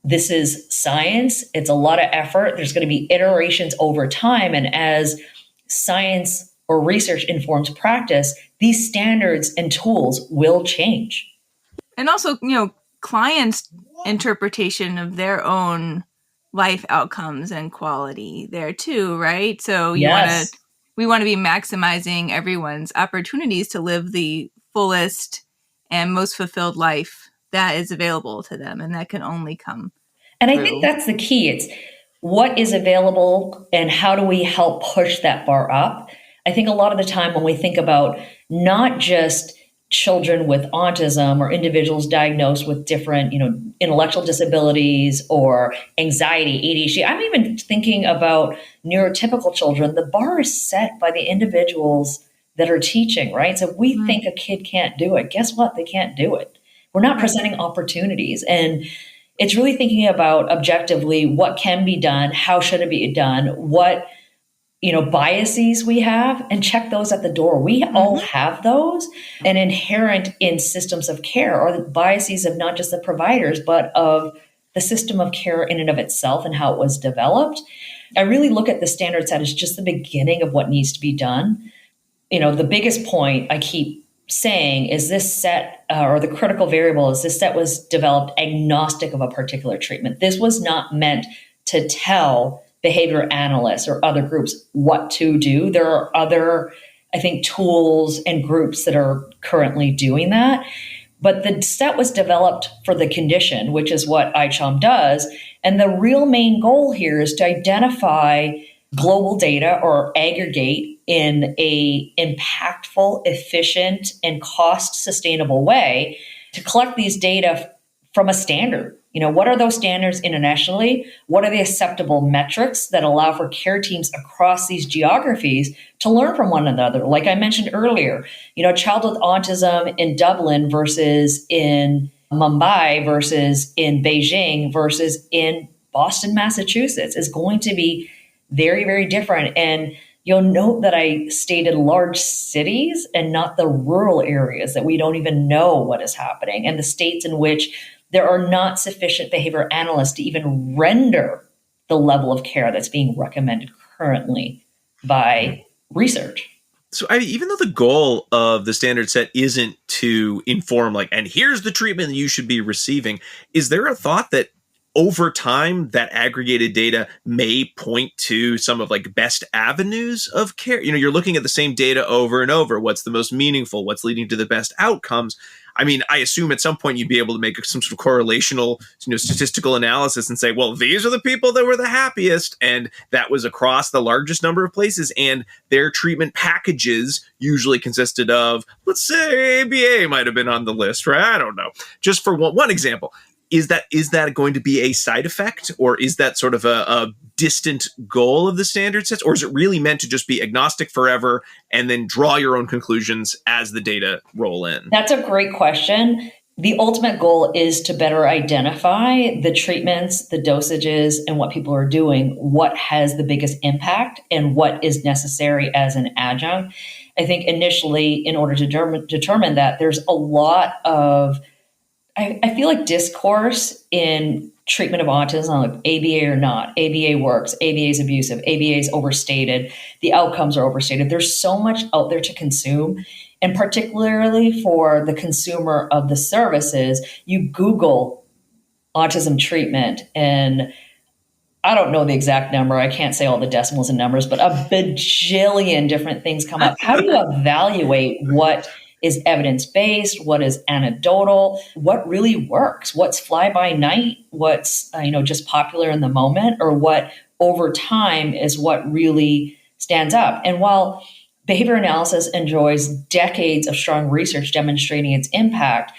this is science. It's a lot of effort. There's going to be iterations over time. And as science or research informs practice, these standards and tools will change. And also, clients' interpretation of their own life outcomes and quality there too, right? So we want to be maximizing everyone's opportunities to live the fullest and most fulfilled life that is available to them, and that can only come. And I think that's the key. It's what is available and how do we help push that bar up? I think a lot of the time when we think about not just children with autism or individuals diagnosed with different, intellectual disabilities or anxiety, ADHD. I'm even thinking about neurotypical children. The bar is set by the individuals that are teaching, right? So if we think a kid can't do it, guess what? They can't do it. We're not presenting opportunities. And it's really thinking about objectively what can be done, how should it be done, what biases we have, and check those at the door. We all have those, and inherent in systems of care are the biases of not just the providers, but of the system of care in and of itself and how it was developed. I really look at the standard set as just the beginning of what needs to be done. The biggest point I keep saying is this set, or the critical variable is this set was developed agnostic of a particular treatment. This was not meant to tell behavior analysts or other groups what to do. There are other, I think, tools and groups that are currently doing that. But the set was developed for the condition, which is what ICHOM does. And the real main goal here is to identify global data or aggregate in a impactful, efficient, and cost sustainable way to collect these data from a standard What are those standards internationally? What are the acceptable metrics that allow for care teams across these geographies to learn from one another? Like I mentioned earlier, a child with autism in Dublin versus in Mumbai versus in Beijing versus in Boston, Massachusetts is going to be very, very different. And you'll note that I stated large cities and not the rural areas that we don't even know what is happening, and the states in which there are not sufficient behavior analysts to even render the level of care that's being recommended currently by research. So even though the goal of the standard set isn't to inform and here's the treatment that you should be receiving, is there a thought that over time that aggregated data may point to some of best avenues of care? You're looking at the same data over and over. What's the most meaningful? What's leading to the best outcomes? I assume at some point you'd be able to make some sort of correlational, statistical analysis and say, well, these are the people that were the happiest, and that was across the largest number of places, and their treatment packages usually consisted of, let's say, ABA might have been on the list, right? I don't know. Just for one example. Is that going to be a side effect, or is that sort of a distant goal of the standard sets, or is it really meant to just be agnostic forever and then draw your own conclusions as the data roll in? That's a great question. The ultimate goal is to better identify the treatments, the dosages, and what people are doing, what has the biggest impact, and what is necessary as an adjunct. I think initially, in order to determine that, there's a lot of I feel like discourse in treatment of autism, like ABA or not, ABA works, ABA is abusive, ABA is overstated, the outcomes are overstated. There's so much out there to consume. And particularly for the consumer of the services, you Google autism treatment, and I don't know the exact number. I can't say all the decimals and numbers, but a bajillion different things come up. How do you evaluate what is evidence-based, what is anecdotal, what really works, what's fly-by-night, what's just popular in the moment, or what over time is what really stands up? And while behavior analysis enjoys decades of strong research demonstrating its impact,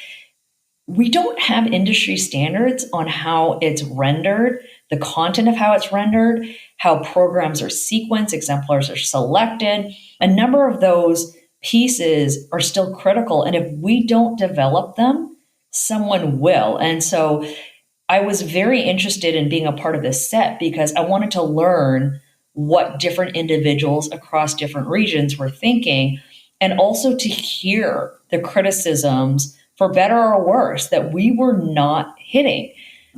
we don't have industry standards on how it's rendered, the content of how it's rendered, how programs are sequenced, exemplars are selected. A number of those pieces are still critical. And if we don't develop them, someone will. And so I was very interested in being a part of this set because I wanted to learn what different individuals across different regions were thinking, and also to hear the criticisms, for better or worse, that we were not hitting.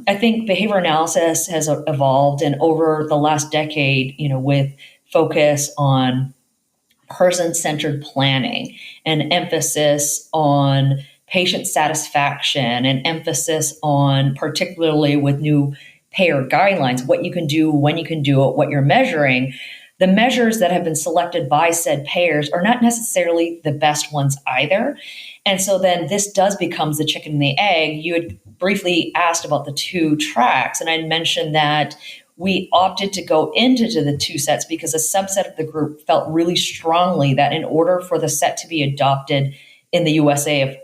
I think behavior analysis has evolved, and over the last decade, with focus on person-centered planning and emphasis on patient satisfaction and emphasis on, particularly with new payer guidelines, what you can do, when you can do it, what you're measuring. The measures that have been selected by said payers are not necessarily the best ones either. And so then this does become the chicken and the egg. You had briefly asked about the two tracks, and I mentioned that we opted to go into the two sets because a subset of the group felt really strongly that in order for the set to be adopted in the USA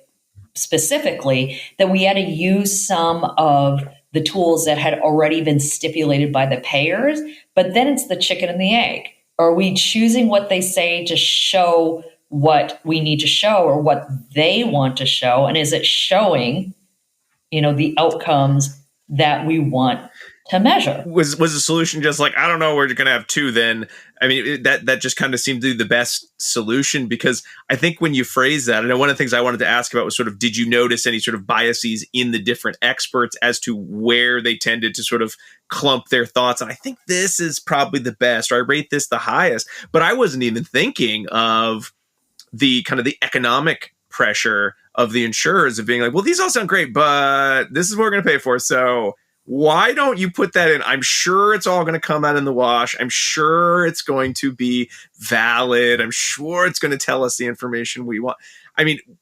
specifically, that we had to use some of the tools that had already been stipulated by the payers. But then it's the chicken and the egg. Are we choosing what they say to show what we need to show or what they want to show? And is it showing, the outcomes that we want to measure? Was the solution just I don't know, we're going to have two then? That just kind of seemed to be the best solution, because I think when you phrase that, I know one of the things I wanted to ask about was sort of, did you notice any sort of biases in the different experts as to where they tended to sort of clump their thoughts? And I think this is probably the best, or I rate this the highest, but I wasn't even thinking of the kind of the economic pressure of the insurers of being well, these all sound great, but this is what we're going to pay for. So why don't you put that in? I'm sure it's all going to come out in the wash. I'm sure it's going to be valid. I'm sure it's going to tell us the information we want.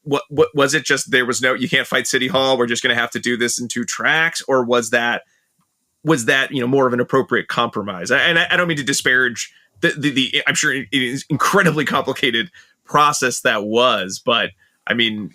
What was it? Just there was no, you can't fight City Hall, we're just going to have to do this in two tracks? Or was that more of an appropriate compromise? And I don't mean to disparage the I'm sure it is incredibly complicated process that was, but I mean,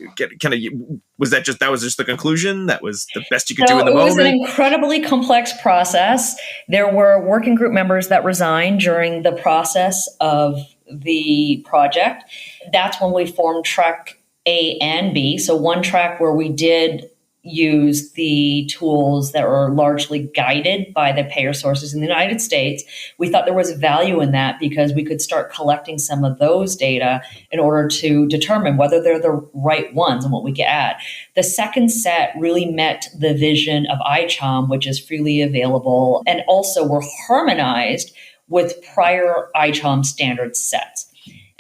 was that just the conclusion? That was the best you could do in the It moment? was an incredibly complex process. There were working group members that resigned during the process of the project. That's when we formed track A and B. So one track where we did use the tools that were largely guided by the payer sources in the United States. We thought there was value in that because we could start collecting some of those data in order to determine whether they're the right ones and what we could add. The second set really met the vision of ICHOM, which is freely available, and also were harmonized with prior ICHOM standard sets.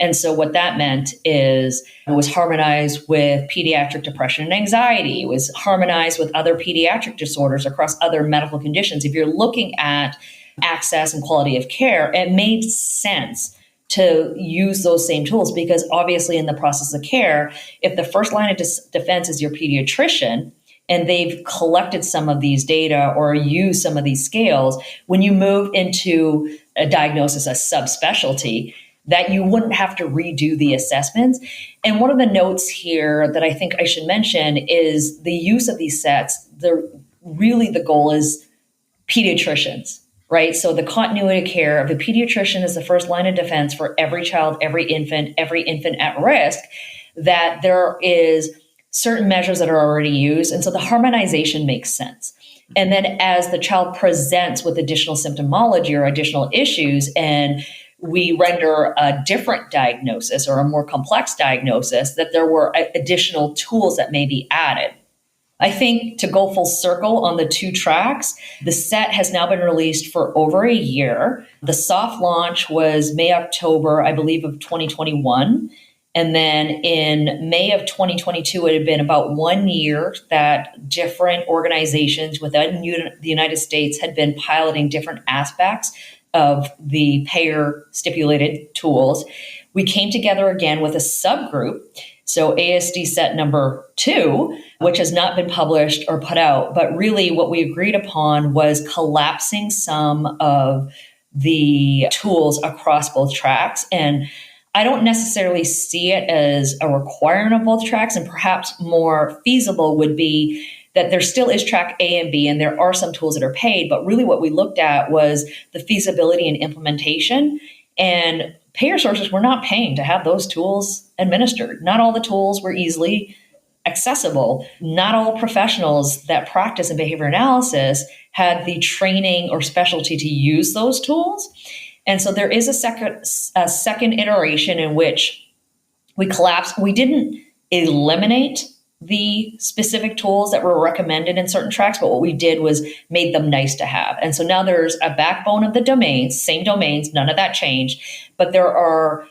And so what that meant is it was harmonized with pediatric depression and anxiety. It was harmonized with other pediatric disorders across other medical conditions. If you're looking at access and quality of care, it made sense to use those same tools because obviously in the process of care, if the first line of defense is your pediatrician, and they've collected some of these data or used some of these scales, when you move into a diagnosis, a subspecialty, that you wouldn't have to redo the assessments. And one of the notes here that I think I should mention is the use of these sets. The goal is pediatricians, right? So the continuity of care of a pediatrician is the first line of defense for every child, every infant at risk, that there is certain measures that are already used. And so the harmonization makes sense. And then as the child presents with additional symptomology or additional issues, and we render a different diagnosis or a more complex diagnosis, that there were additional tools that may be added. I think to go full circle on the two tracks, the set has now been released for over a year. The soft launch was May, October, I believe, of 2021. And then in May of 2022, it had been about 1 year that different organizations within the United States had been piloting different aspects of the payer stipulated tools. We came together again with a subgroup. So ASD set number 2, which has not been published or put out, but really what we agreed upon was collapsing some of the tools across both tracks. And I don't necessarily see it as a requirement of both tracks, and perhaps more feasible would be that there still is track A and B, and there are some tools that are paid, but really what we looked at was the feasibility and implementation, and payer sources were not paying to have those tools administered. Not all the tools were easily accessible. Not all professionals that practice in behavior analysis had the training or specialty to use those tools. And so there is a second iteration in which we collapsed. We didn't eliminate the specific tools that were recommended in certain tracks, but what we did was made them nice to have. And so now there's a backbone of the domains, same domains, none of that changed, but there are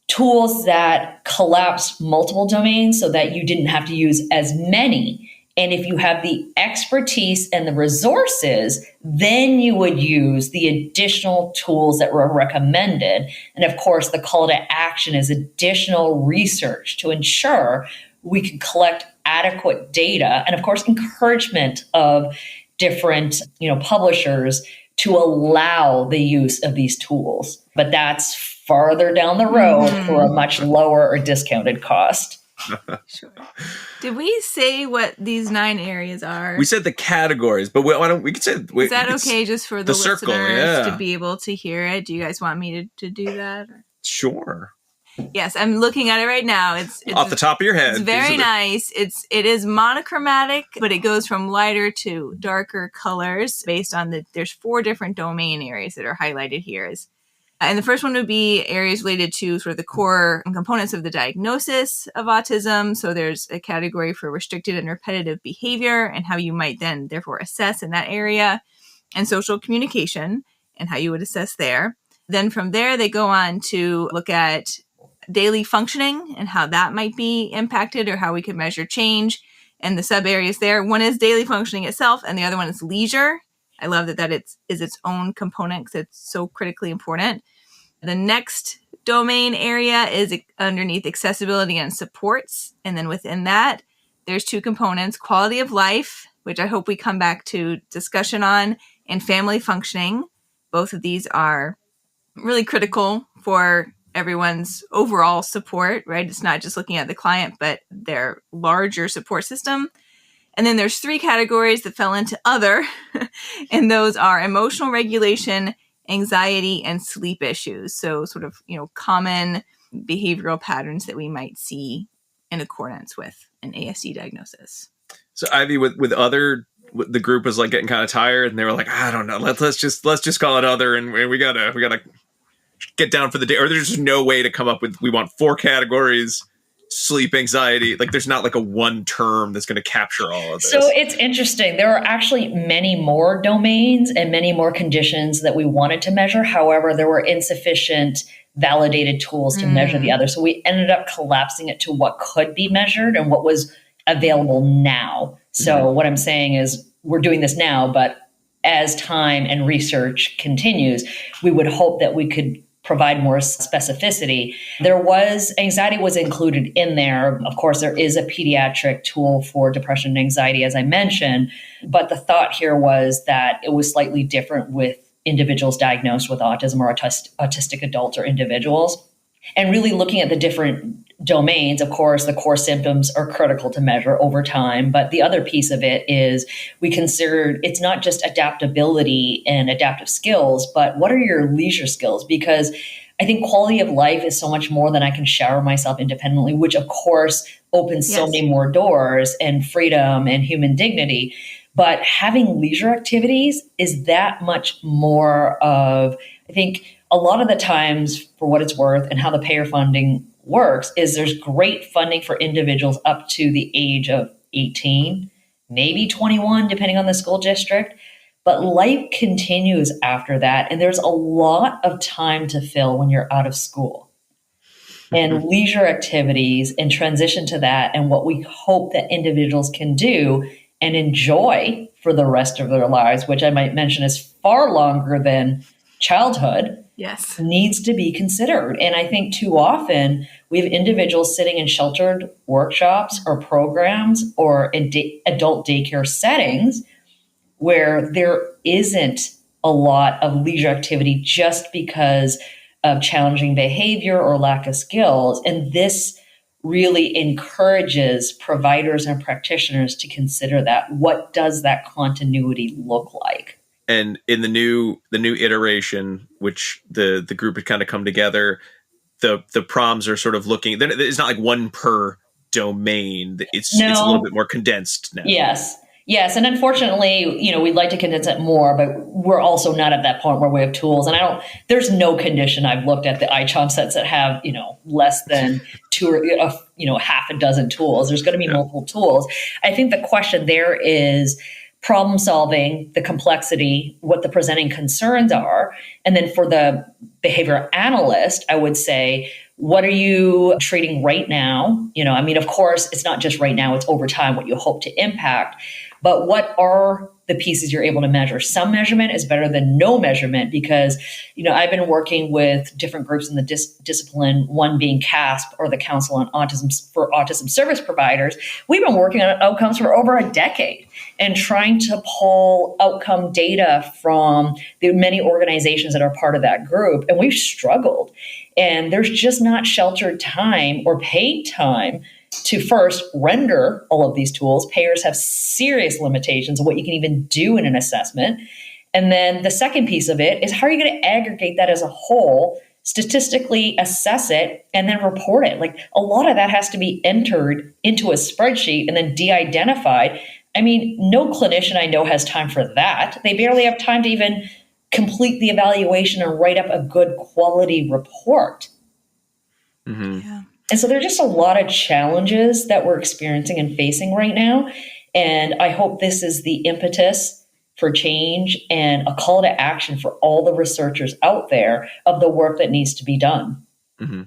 tools that collapse multiple domains so that you didn't have to use as many. And if you have the expertise and the resources, then you would use the additional tools that were recommended. And of course, the call to action is additional research to ensure we can collect adequate data, and of course, encouragement of different, publishers to allow the use of these tools. But that's farther down the road for a much lower or discounted cost. Sure. Did we say what these 9 areas are? We said the categories, but why don't we could say? Is that okay just for the listeners circle, yeah, to be able to hear it? Do you guys want me to do that? Sure. Yes, I'm looking at it right now. It's off the top of your head. It's very nice. It is monochromatic, but it goes from lighter to darker colors based on there's 4 different domain areas that are highlighted here. And the first one would be areas related to sort of the core components of the diagnosis of autism. So there's a category for restricted and repetitive behavior and how you might then therefore assess in that area, and social communication and how you would assess there. Then from there, they go on to look at daily functioning and how that might be impacted or how we could measure change. And the sub areas there, one is daily functioning itself and the other one is leisure. I love that it is its own component because it's so critically important. The next domain area is underneath accessibility and supports. And then within that, there's 2 components, quality of life, which I hope we come back to discussion on, and family functioning. Both of these are really critical for everyone's overall support, right? It's not just looking at the client, but their larger support system. And then there's 3 categories that fell into other, and those are emotional regulation, anxiety, and sleep issues. So sort of, common behavioral patterns that we might see in accordance with an ASD diagnosis. So Ivy, with the group was like getting kind of tired, and they were like, I don't know, let's just call it other, and we gotta get down for the day. Or there's just no way to come up with, we want 4 categories. Sleep, anxiety, like there's not like a one term that's going to capture all of this. So it's interesting. There are actually many more domains and many more conditions that we wanted to measure. However, there were insufficient validated tools to measure the other. So we ended up collapsing it to what could be measured and what was available now. So what I'm saying is we're doing this now, but as time and research continues, we would hope that we could provide more specificity. Anxiety was included in there. Of course, there is a pediatric tool for depression and anxiety, as I mentioned, but the thought here was that it was slightly different with individuals diagnosed with autism or autistic adults or individuals. And really looking at the different domains, of course, the core symptoms are critical to measure over time. But the other piece of it is we considered it's not just adaptability and adaptive skills, but what are your leisure skills? Because I think quality of life is so much more than I can shower myself independently, which of course opens so many more doors and freedom and human dignity. But having leisure activities is that much more of, I think, a lot of the times, for what it's worth, and how the payer funding works, is there's great funding for individuals up to the age of 18, maybe 21, depending on the school district. But life continues after that. And there's a lot of time to fill when you're out of school. And leisure activities and transition to that, and what we hope that individuals can do and enjoy for the rest of their lives, which I might mention is far longer than childhood, needs to be considered. And I think too often we have individuals sitting in sheltered workshops or programs or in adult daycare settings where there isn't a lot of leisure activity just because of challenging behavior or lack of skills. And this really encourages providers and practitioners to consider that. What does that continuity look like? And in the new iteration, which the group had kind of come together, the proms are sort of looking. It's not like one per domain. It's a little bit more condensed now. Yes, and unfortunately, we'd like to condense it more, but we're also not at that point where we have tools. And there's no condition I've looked at the ICHOM sets that have less than 2 or half a dozen tools. There's going to be multiple tools. I think the question there is problem solving, the complexity, what the presenting concerns are. And then for the behavior analyst, I would say, what are you treating right now? Of course, it's not just right now, it's over time, what you hope to impact. But what are the pieces you're able to measure? Some measurement is better than no measurement because, I've been working with different groups in the discipline, one being CASP, or the Council on Autism for Autism Service Providers. We've been working on outcomes for over a decade and trying to pull outcome data from the many organizations that are part of that group. And we've struggled. And there's just not sheltered time or paid time to first render all of these tools. Payers have serious limitations of what you can even do in an assessment. And then the second piece of it is, how are you going to aggregate that as a whole, statistically assess it, and then report it? Like, a lot of that has to be entered into a spreadsheet and then de-identified. No clinician I know has time for that. They barely have time to even complete the evaluation and write up a good quality report. Mm-hmm. Yeah. And so there are just a lot of challenges that we're experiencing and facing right now. And I hope this is the impetus for change and a call to action for all the researchers out there of the work that needs to be done. Mm-hmm.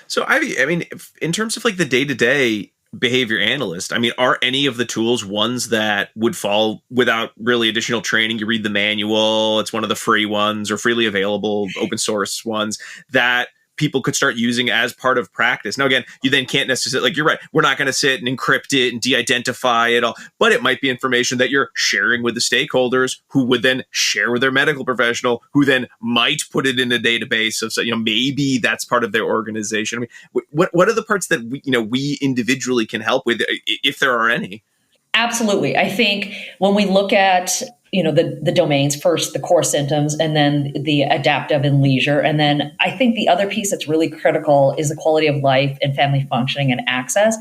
So Ivy, in terms of like the day-to-day behavior analyst, are any of the tools ones that would fall without really additional training? You read the manual, it's one of the free ones or freely available open source ones that people could start using as part of practice. Now, again, you then can't necessarily, like, you're right, we're not going to sit and encrypt it and de-identify it all, but it might be information that you're sharing with the stakeholders who would then share with their medical professional, who then might put it in a database of, maybe that's part of their organization. I mean, what are the parts that we individually can help with, if there are any? Absolutely. I think when we look at the domains, first the core symptoms, and then the adaptive and leisure. And then I think the other piece that's really critical is the quality of life and family functioning and access.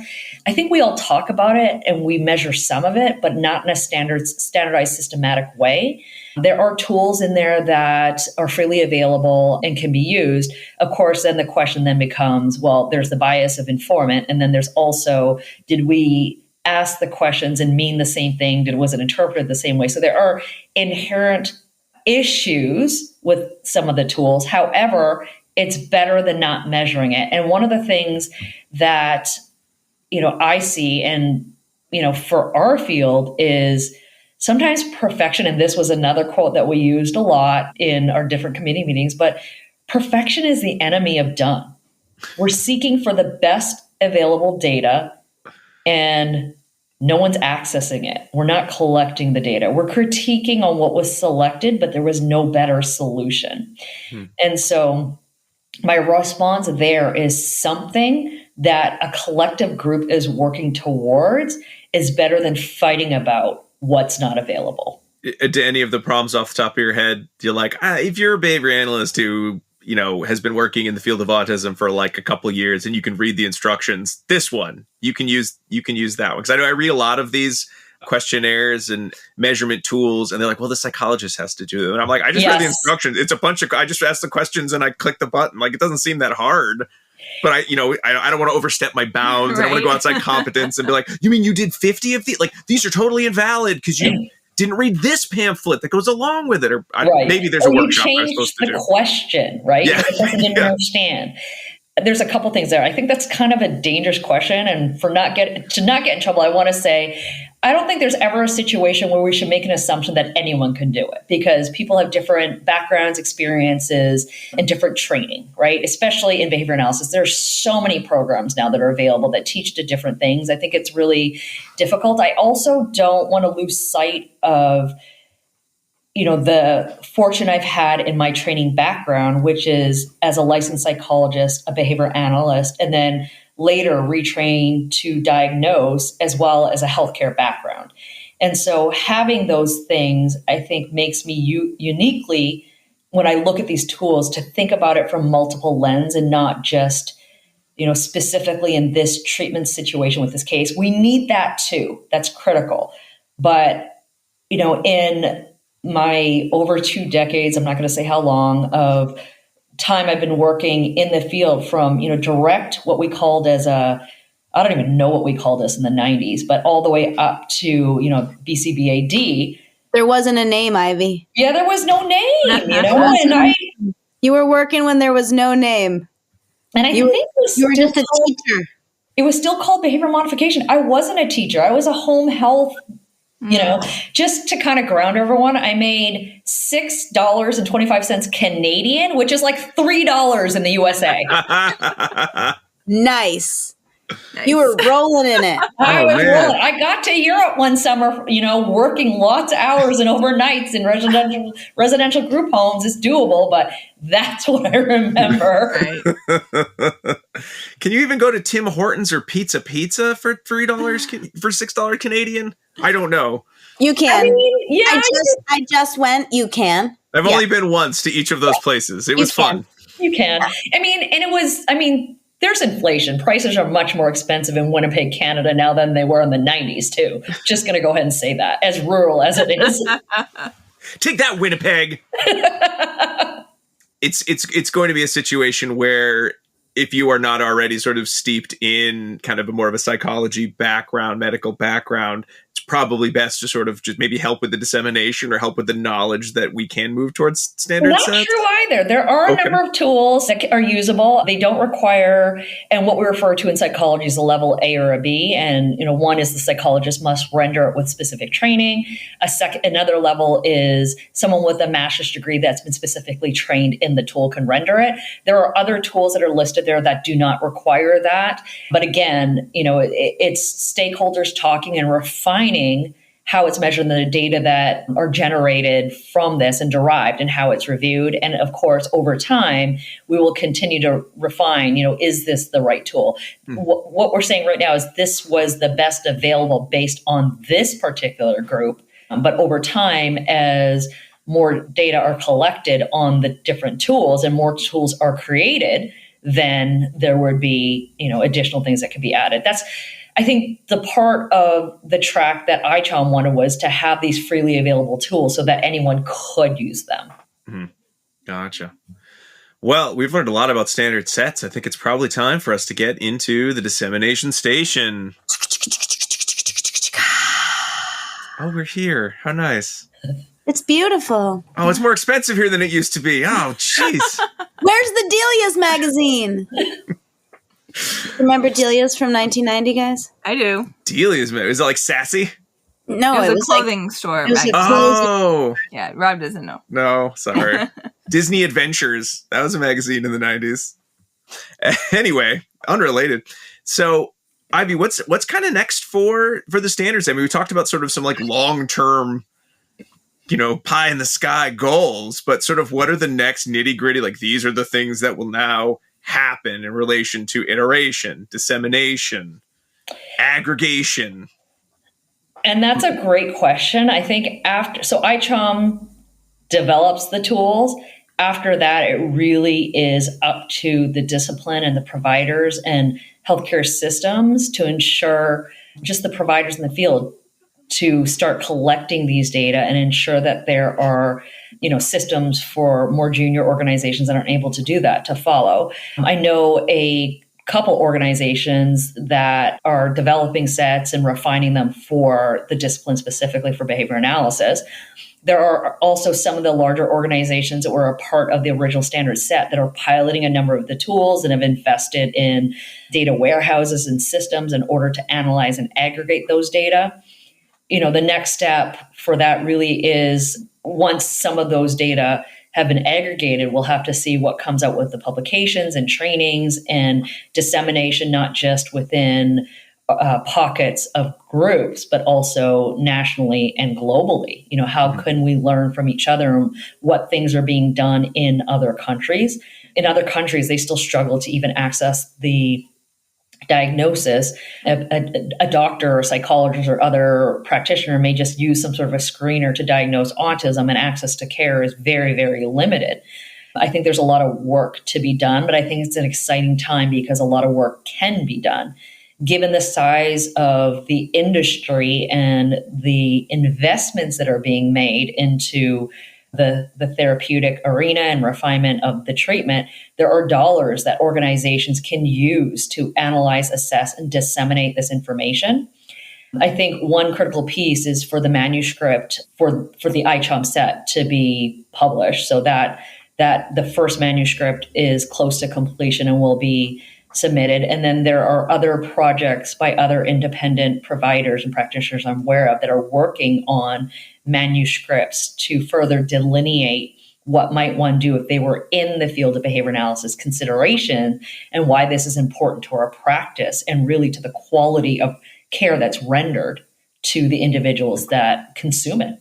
I think we all talk about it and we measure some of it, but not in a standardized, systematic way. There are tools in there that are freely available and can be used. Of course, then the question then becomes, well, there's the bias of informant. And then there's also, did we ask the questions and mean the same thing? Was it interpreted the same way? So there are inherent issues with some of the tools. However, it's better than not measuring it. And one of the things that, I see and, for our field is sometimes perfection. And this was another quote that we used a lot in our different committee meetings, but perfection is the enemy of done. We're seeking for the best available data, and no one's accessing it. We're not collecting the data. We're critiquing on what was selected, but there was no better solution. And so my response there is something that a collective group is working towards is better than fighting about what's not available. To any of the problems off the top of your head, you're like, if you're a behavior analyst who has been working in the field of autism for like a couple of years and you can read the instructions, this one, you can use that one. Because I know I read a lot of these questionnaires and measurement tools and they're like, well, the psychologist has to do them. And I'm like, I just read the instructions. It's a bunch of, I just ask the questions and I click the button. Like, it doesn't seem that hard. But I don't want to overstep my bounds. Right. I don't want to go outside competence and be like, you mean you did 50 of these? Like, these are totally invalid because you didn't read this pamphlet that goes along with it. Or maybe there's a workshop I'm supposed to do. The question, right? Yeah. The person didn't understand. There's a couple things there. I think that's kind of a dangerous question. And to not get in trouble, I want to say, I don't think there's ever a situation where we should make an assumption that anyone can do it, because people have different backgrounds, experiences, and different training, right? Especially in behavior analysis. There's so many programs now that are available that teach to different things. I think it's really difficult. I also don't want to lose sight of the fortune I've had in my training background, which is as a licensed psychologist, a behavior analyst, and then later retrained to diagnose, as well as a healthcare background. And so having those things, I think, makes me uniquely, when I look at these tools, to think about it from multiple lenses and not just, specifically in this treatment situation with this case. We need that too. That's critical. But, in my over 2 decades, I'm not going to say how long, of time I've been working in the field, from, direct, what we called as I don't even know what we called this in the 90s, but all the way up to, BCBAD. There wasn't a name, Ivy. Yeah, there was no name, and you were working when there was no name. And I think you were just a teacher. It was still called behavior modification. I wasn't a teacher. I was a home health. Just to kind of ground everyone, I made $6.25 Canadian, which is like $3 in the USA. Nice. You were rolling in it. I was rolling. I got to Europe one summer, working lots of hours and overnights in residential group homes is doable, but that's what I remember. Can you even go to Tim Hortons or Pizza for $3 for $6 Canadian? I don't know. You can. Yeah, I just went. You can. I've only been once to each of those places. It was fun. You can. There's inflation. Prices are much more expensive in Winnipeg, Canada now than they were in the 90s too. Just going to go ahead and say that, as rural as it is. Take that, Winnipeg. It's going to be a situation where, if you are not already sort of steeped in kind of a more of a psychology background, medical background, it's probably best to sort of just maybe help with the dissemination or help with the knowledge that we can move towards standard Not sets? true either. There are a number of tools that are usable. They don't require, and what we refer to in psychology is a level A or a B. And one is the psychologist must render it with specific training. Another level is someone with a master's degree that's been specifically trained in the tool can render it. There are other tools that are listed there that do not require that. But again, it's stakeholders talking and refining how it's measured in the data that are generated from this and derived and how it's reviewed. And of course, over time, we will continue to refine, is this the right tool? What we're saying right now is this was the best available based on this particular group. But over time, as more data are collected on the different tools and more tools are created, then there would be, additional things that could be added. That's, I think, the part of the track that ICHOM wanted was to have these freely available tools so that anyone could use them. Mm-hmm. Gotcha. Well, we've learned a lot about standard sets. I think it's probably time for us to get into the dissemination station. Oh, we're here. How nice. It's beautiful. Oh, it's more expensive here than it used to be. Oh, jeez. Where's the Delia's magazine? Remember Delia's from 1990, guys? I do. Delia's magazine. Is it like Sassy? It No, was a clothing store. it was a magazine. Oh. Yeah, Rob doesn't know. No, sorry. Disney Adventures. That was a magazine in the 90s. Anyway, unrelated. So, Ivy, what's kind of next for the standards? I mean, we talked about sort of some like long-term, pie in the sky goals, but sort of what are the next nitty-gritty? Like, these are the things that will now happen in relation to iteration, dissemination, aggregation. And that's a great question. I think so ICHOM develops the tools. After that, it really is up to the discipline and the providers and healthcare systems to ensure, just the providers in the field, to start collecting these data and ensure that there are, systems for more junior organizations that aren't able to do that to follow. I know a couple organizations that are developing sets and refining them for the discipline, specifically for behavior analysis. There are also some of the larger organizations that were a part of the original standard set that are piloting a number of the tools and have invested in data warehouses and systems in order to analyze and aggregate those data. The next step for that really is, once some of those data have been aggregated, we'll have to see what comes out with the publications and trainings and dissemination, not just within pockets of groups, but also nationally and globally. How can we learn from each other and what things are being done in other countries? In other countries, they still struggle to even access the diagnosis. A doctor or psychologist or other practitioner may just use some sort of a screener to diagnose autism, and access to care is very, very limited. I think there's a lot of work to be done, but I think it's an exciting time because a lot of work can be done. Given the size of the industry and the investments that are being made into the therapeutic arena and refinement of the treatment, there are dollars that organizations can use to analyze, assess, and disseminate this information. I think one critical piece is for the manuscript for the ICHOM set to be published, so that the first manuscript is close to completion and will be submitted. And then there are other projects by other independent providers and practitioners I'm aware of that are working on manuscripts to further delineate what might one do if they were in the field of behavior analysis consideration, and why this is important to our practice and really to the quality of care that's rendered to the individuals that consume it.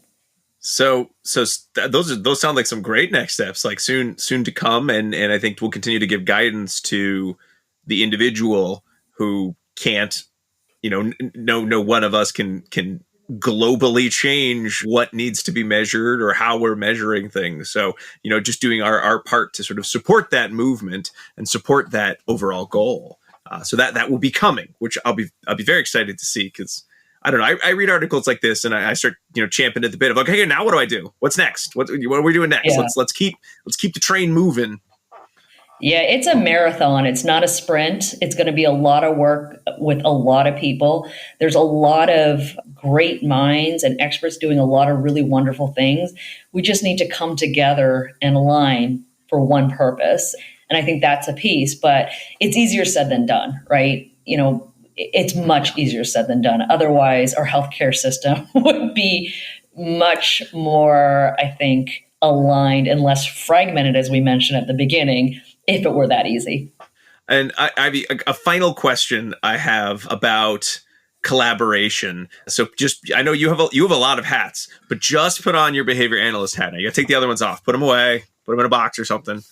So those sound like some great next steps, like soon to come, and I think we'll continue to give guidance to the individual who can't, no one of us can globally change what needs to be measured or how we're measuring things. So, just doing our part to sort of support that movement and support that overall goal. So that will be coming, which I'll be very excited to see, because I don't know. I read articles like this and I start, champing at the bit of, okay, now what do I do? What's next? What are we doing next? Yeah. Let's keep the train moving. Yeah, it's a marathon. It's not a sprint. It's going to be a lot of work with a lot of people. There's a lot of great minds and experts doing a lot of really wonderful things. We just need to come together and align for one purpose. And I think that's a piece, but it's easier said than done, right? It's much easier said than done. Otherwise, our healthcare system would be much more, I think, aligned and less fragmented, as we mentioned at the beginning, if it were that easy. And Ivy, a final question I have about collaboration. So I know you have a lot of hats, but just put on your behavior analyst hat. Now you got to take the other ones off, put them away, put them in a box or something.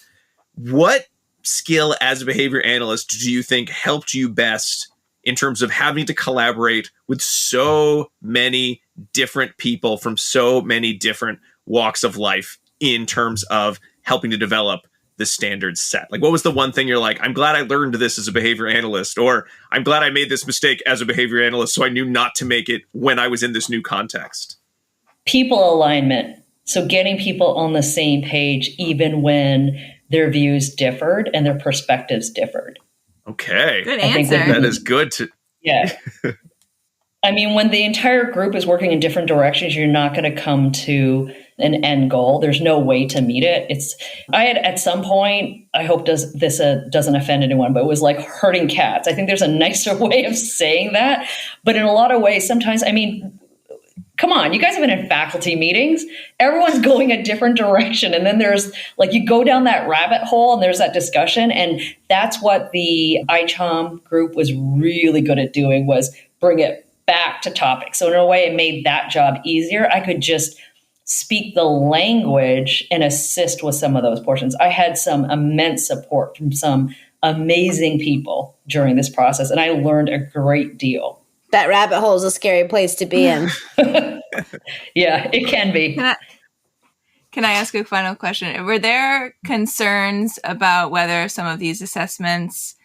What skill as a behavior analyst do you think helped you best in terms of having to collaborate with so many different people from so many different walks of life in terms of helping to develop the standard set? Like, what was the one thing you're like, I'm glad I learned this as a behavior analyst, or I'm glad I made this mistake as a behavior analyst so I knew not to make it when I was in this new context? People alignment. So getting people on the same page, even when their views differed and their perspectives differed. Okay. Good I think answer. that is good to... Yeah. I mean, when the entire group is working in different directions, you're not going to come to an end goal. There's no way to meet it. I had at some point, I hope this doesn't offend anyone, but it was like herding cats. I think there's a nicer way of saying that. But in a lot of ways, sometimes, I mean, come on, you guys have been in faculty meetings. Everyone's going a different direction. And then there's like, you go down that rabbit hole and there's that discussion. And that's what the ICHOM group was really good at doing, was bring it back to topic. So in a way, it made that job easier. I could just speak the language and assist with some of those portions. I had some immense support from some amazing people during this process, and I learned a great deal. That rabbit hole is a scary place to be in. Yeah, it can be. Can I ask a final question? Were there concerns about whether some of these assessments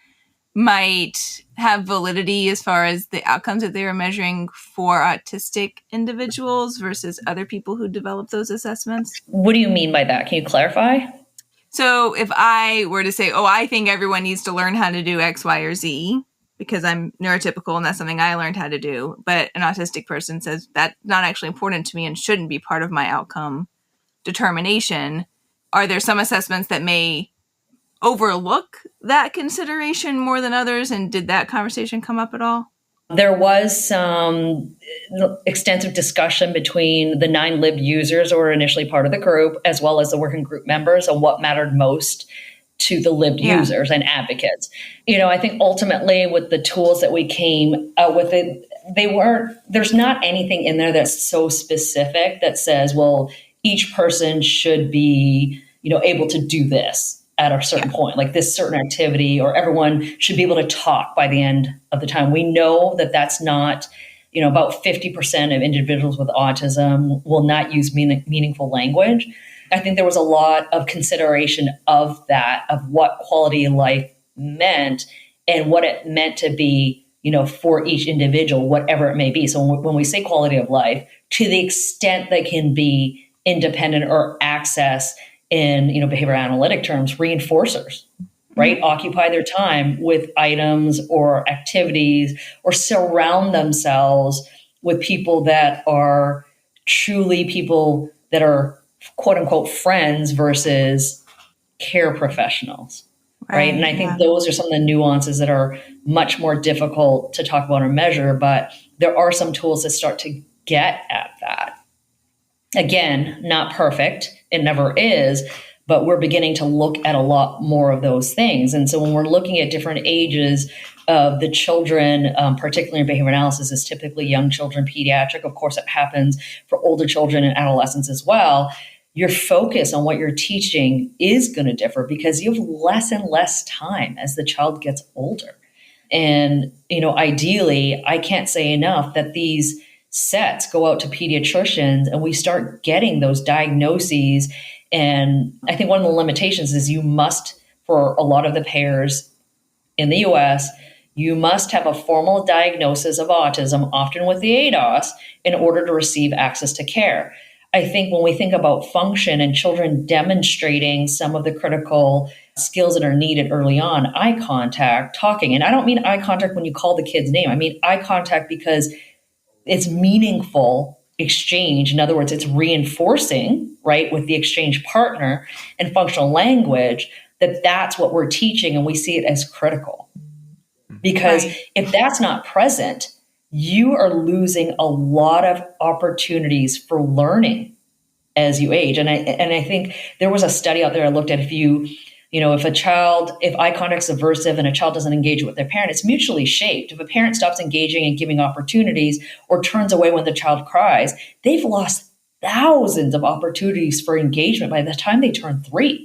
might have validity as far as the outcomes that they were measuring for autistic individuals versus other people who develop those assessments? What do you mean by that? Can you clarify? So if I were to say, I think everyone needs to learn how to do X, Y, or Z because I'm neurotypical and that's something I learned how to do, but an autistic person says that's not actually important to me and shouldn't be part of my outcome determination, are there some assessments that may overlook that consideration more than others? And did that conversation come up at all? There was some extensive discussion between the 9 lived users who were initially part of the group, as well as the working group members, on what mattered most to the lived users and advocates. I think ultimately with the tools that we came out with, there's not anything in there that's so specific that says, well, each person should be, able to do this at a certain point, like this certain activity, or everyone should be able to talk by the end of the time. We know that that's not, about 50% of individuals with autism will not use meaningful language. I think there was a lot of consideration of that, of what quality of life meant and what it meant to be, for each individual, whatever it may be. So when we say quality of life, to the extent they can be independent or access in, behavior analytic terms, reinforcers, right? Occupy their time with items or activities, or surround themselves with people that are truly people that are quote unquote friends versus care professionals, right? And I think those are some of the nuances that are much more difficult to talk about or measure, but there are some tools that start to get at that. Again, not perfect. It never is, but we're beginning to look at a lot more of those things. And so when we're looking at different ages of the children, particularly in behavior analysis, is typically young children, pediatric. Of course, it happens for older children and adolescents as well. Your focus on what you're teaching is going to differ because you have less and less time as the child gets older. And, ideally, I can't say enough that these sets go out to pediatricians and we start getting those diagnoses. And I think one of the limitations is you must, for a lot of the payers in the US, you must have a formal diagnosis of autism, often with the ADOS, in order to receive access to care. I think when we think about function and children demonstrating some of the critical skills that are needed early on, eye contact, talking, and I don't mean eye contact when you call the kid's name. I mean eye contact because it's meaningful exchange. In other words, it's reinforcing, right, with the exchange partner, and functional language, that's what we're teaching, and we see it as critical. Because if that's not present, you are losing a lot of opportunities for learning as you age. And I think there was a study out there I looked at, if eye contact is aversive and a child doesn't engage with their parent, it's mutually shaped. If a parent stops engaging and giving opportunities or turns away when the child cries, they've lost thousands of opportunities for engagement by the time they turn 3.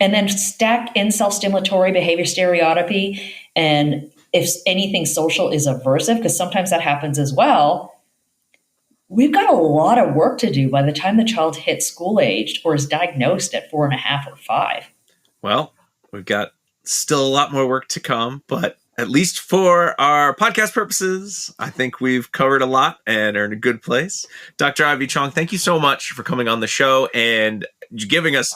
And then stack in self-stimulatory behavior stereotypy. And if anything social is aversive, because sometimes that happens as well, we've got a lot of work to do by the time the child hits school age or is diagnosed at 4.5 or 5. Well, we've got still a lot more work to come, but at least for our podcast purposes, I think we've covered a lot and are in a good place. Dr. Ivy Chong, thank you so much for coming on the show and giving us,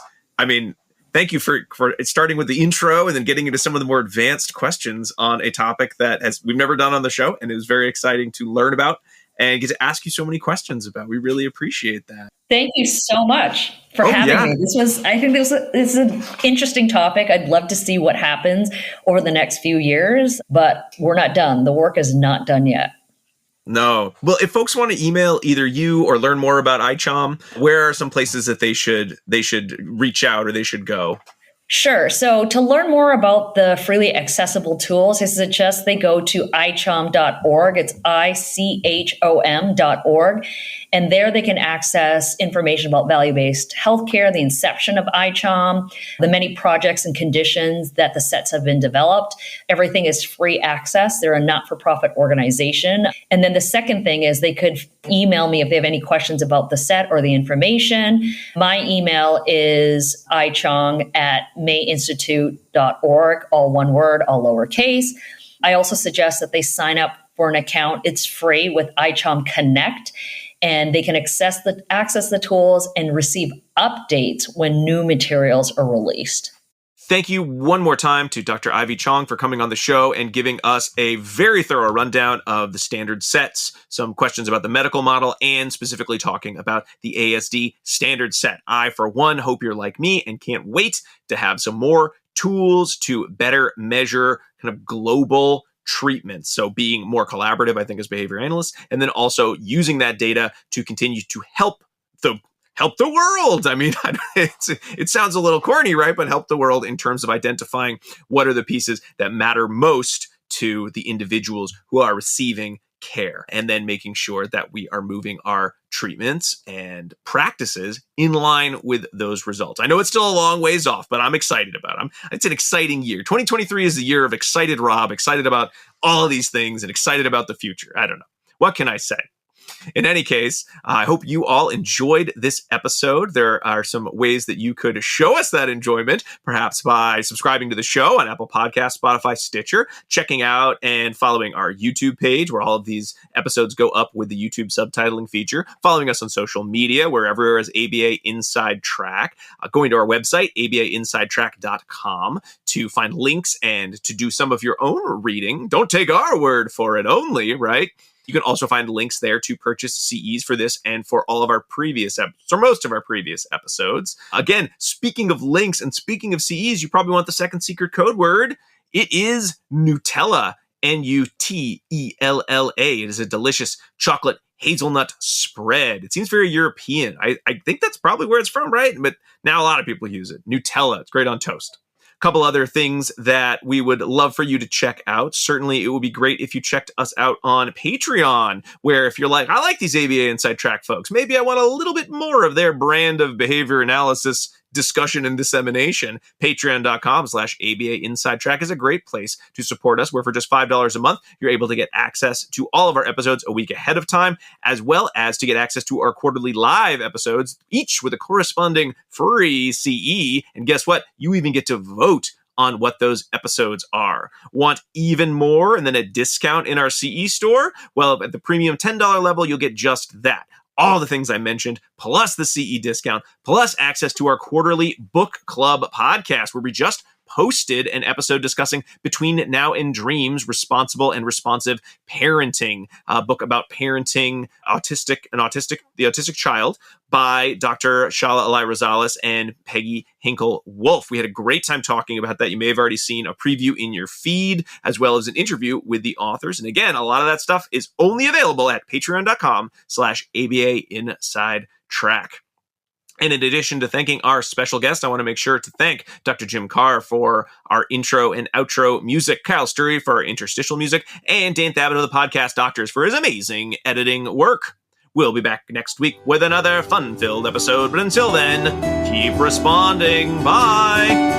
thank you for starting with the intro and then getting into some of the more advanced questions on a topic that we've never done on the show, and it was very exciting to learn about and get to ask you so many questions about. We really appreciate that. Thank you so much for having me. I think this is an interesting topic. I'd love to see what happens over the next few years, but we're not done. The work is not done yet. No. Well, if folks want to email either you or learn more about ICHOM, where are some places that they should reach out or they should go? Sure. So to learn more about the freely accessible tools, I suggest they go to ICHOM.org. It's ICHOM.org. And there they can access information about value-based healthcare, the inception of ICHOM, the many projects and conditions that the sets have been developed. Everything is free access. They're a not-for-profit organization. And then the second thing is they could email me if they have any questions about the set or the information. My email is ichong@mayinstitute.org, all one word, all lowercase. I also suggest that they sign up for an account. It's free with ICHOM Connect, and they can access the tools and receive updates when new materials are released. Thank you one more time to Dr. Ivy Chong for coming on the show and giving us a very thorough rundown of the standard sets, some questions about the medical model, and specifically talking about the ASD standard set. I, for one, hope you're like me and can't wait to have some more tools to better measure kind of global treatments. So being more collaborative, I think, as behavior analysts, and then also using that data to continue to help the world. It sounds a little corny, right? But help the world in terms of identifying what are the pieces that matter most to the individuals who are receiving care, and then making sure that we are moving our treatments and practices in line with those results. I know it's still a long ways off, but I'm excited about it. It's an exciting year. 2023 is the year of excited Rob, excited about all of these things and excited about the future. I don't know. What can I say? In any case, I hope you all enjoyed this episode. There are some ways that you could show us that enjoyment, perhaps by subscribing to the show on Apple Podcasts, Spotify, Stitcher, checking out and following our YouTube page where all of these episodes go up with the YouTube subtitling feature, following us on social media, wherever is ABA Inside Track, going to our website, abainsidetrack.com, to find links and to do some of your own reading. Don't take our word for it only, right? You can also find links there to purchase CEs for this and for all of our previous episodes, or most of our previous episodes. Again, speaking of links and speaking of CEs, you probably want the second secret code word. It is Nutella, Nutella. It is a delicious chocolate hazelnut spread. It seems very European. I think that's probably where it's from, right? But now a lot of people use it. Nutella. It's great on toast. Couple other things that we would love for you to check out. Certainly, it would be great if you checked us out on Patreon, where if you're like, I like these ABA Inside Track folks, maybe I want a little bit more of their brand of behavior analysis discussion and dissemination. Patreon.com/ABA Inside Track is a great place to support us, where for just $5 a month, you're able to get access to all of our episodes a week ahead of time, as well as to get access to our quarterly live episodes, each with a corresponding free CE. And guess what? You even get to vote on what those episodes are. Want even more and then a discount in our CE store? Well, at the premium $10 level, you'll get just that. all the things I mentioned, plus the CE discount, plus access to our quarterly book club podcast, where we just posted an episode discussing Between Now and Dreams, Responsible and Responsive Parenting, a book about parenting the autistic child by Dr. Shala Alai Rosales and Peggy Hinkle-Wolf. We had a great time talking about that. You may have already seen a preview in your feed, as well as an interview with the authors. And again, a lot of that stuff is only available at patreon.com/ABA Inside Track. And in addition to thanking our special guest, I want to make sure to thank Dr. Jim Carr for our intro and outro music, Kyle Sturry for our interstitial music, and Dan Thabit of the Podcast Doctors for his amazing editing work. We'll be back next week with another fun-filled episode, but until then, keep responding. Bye!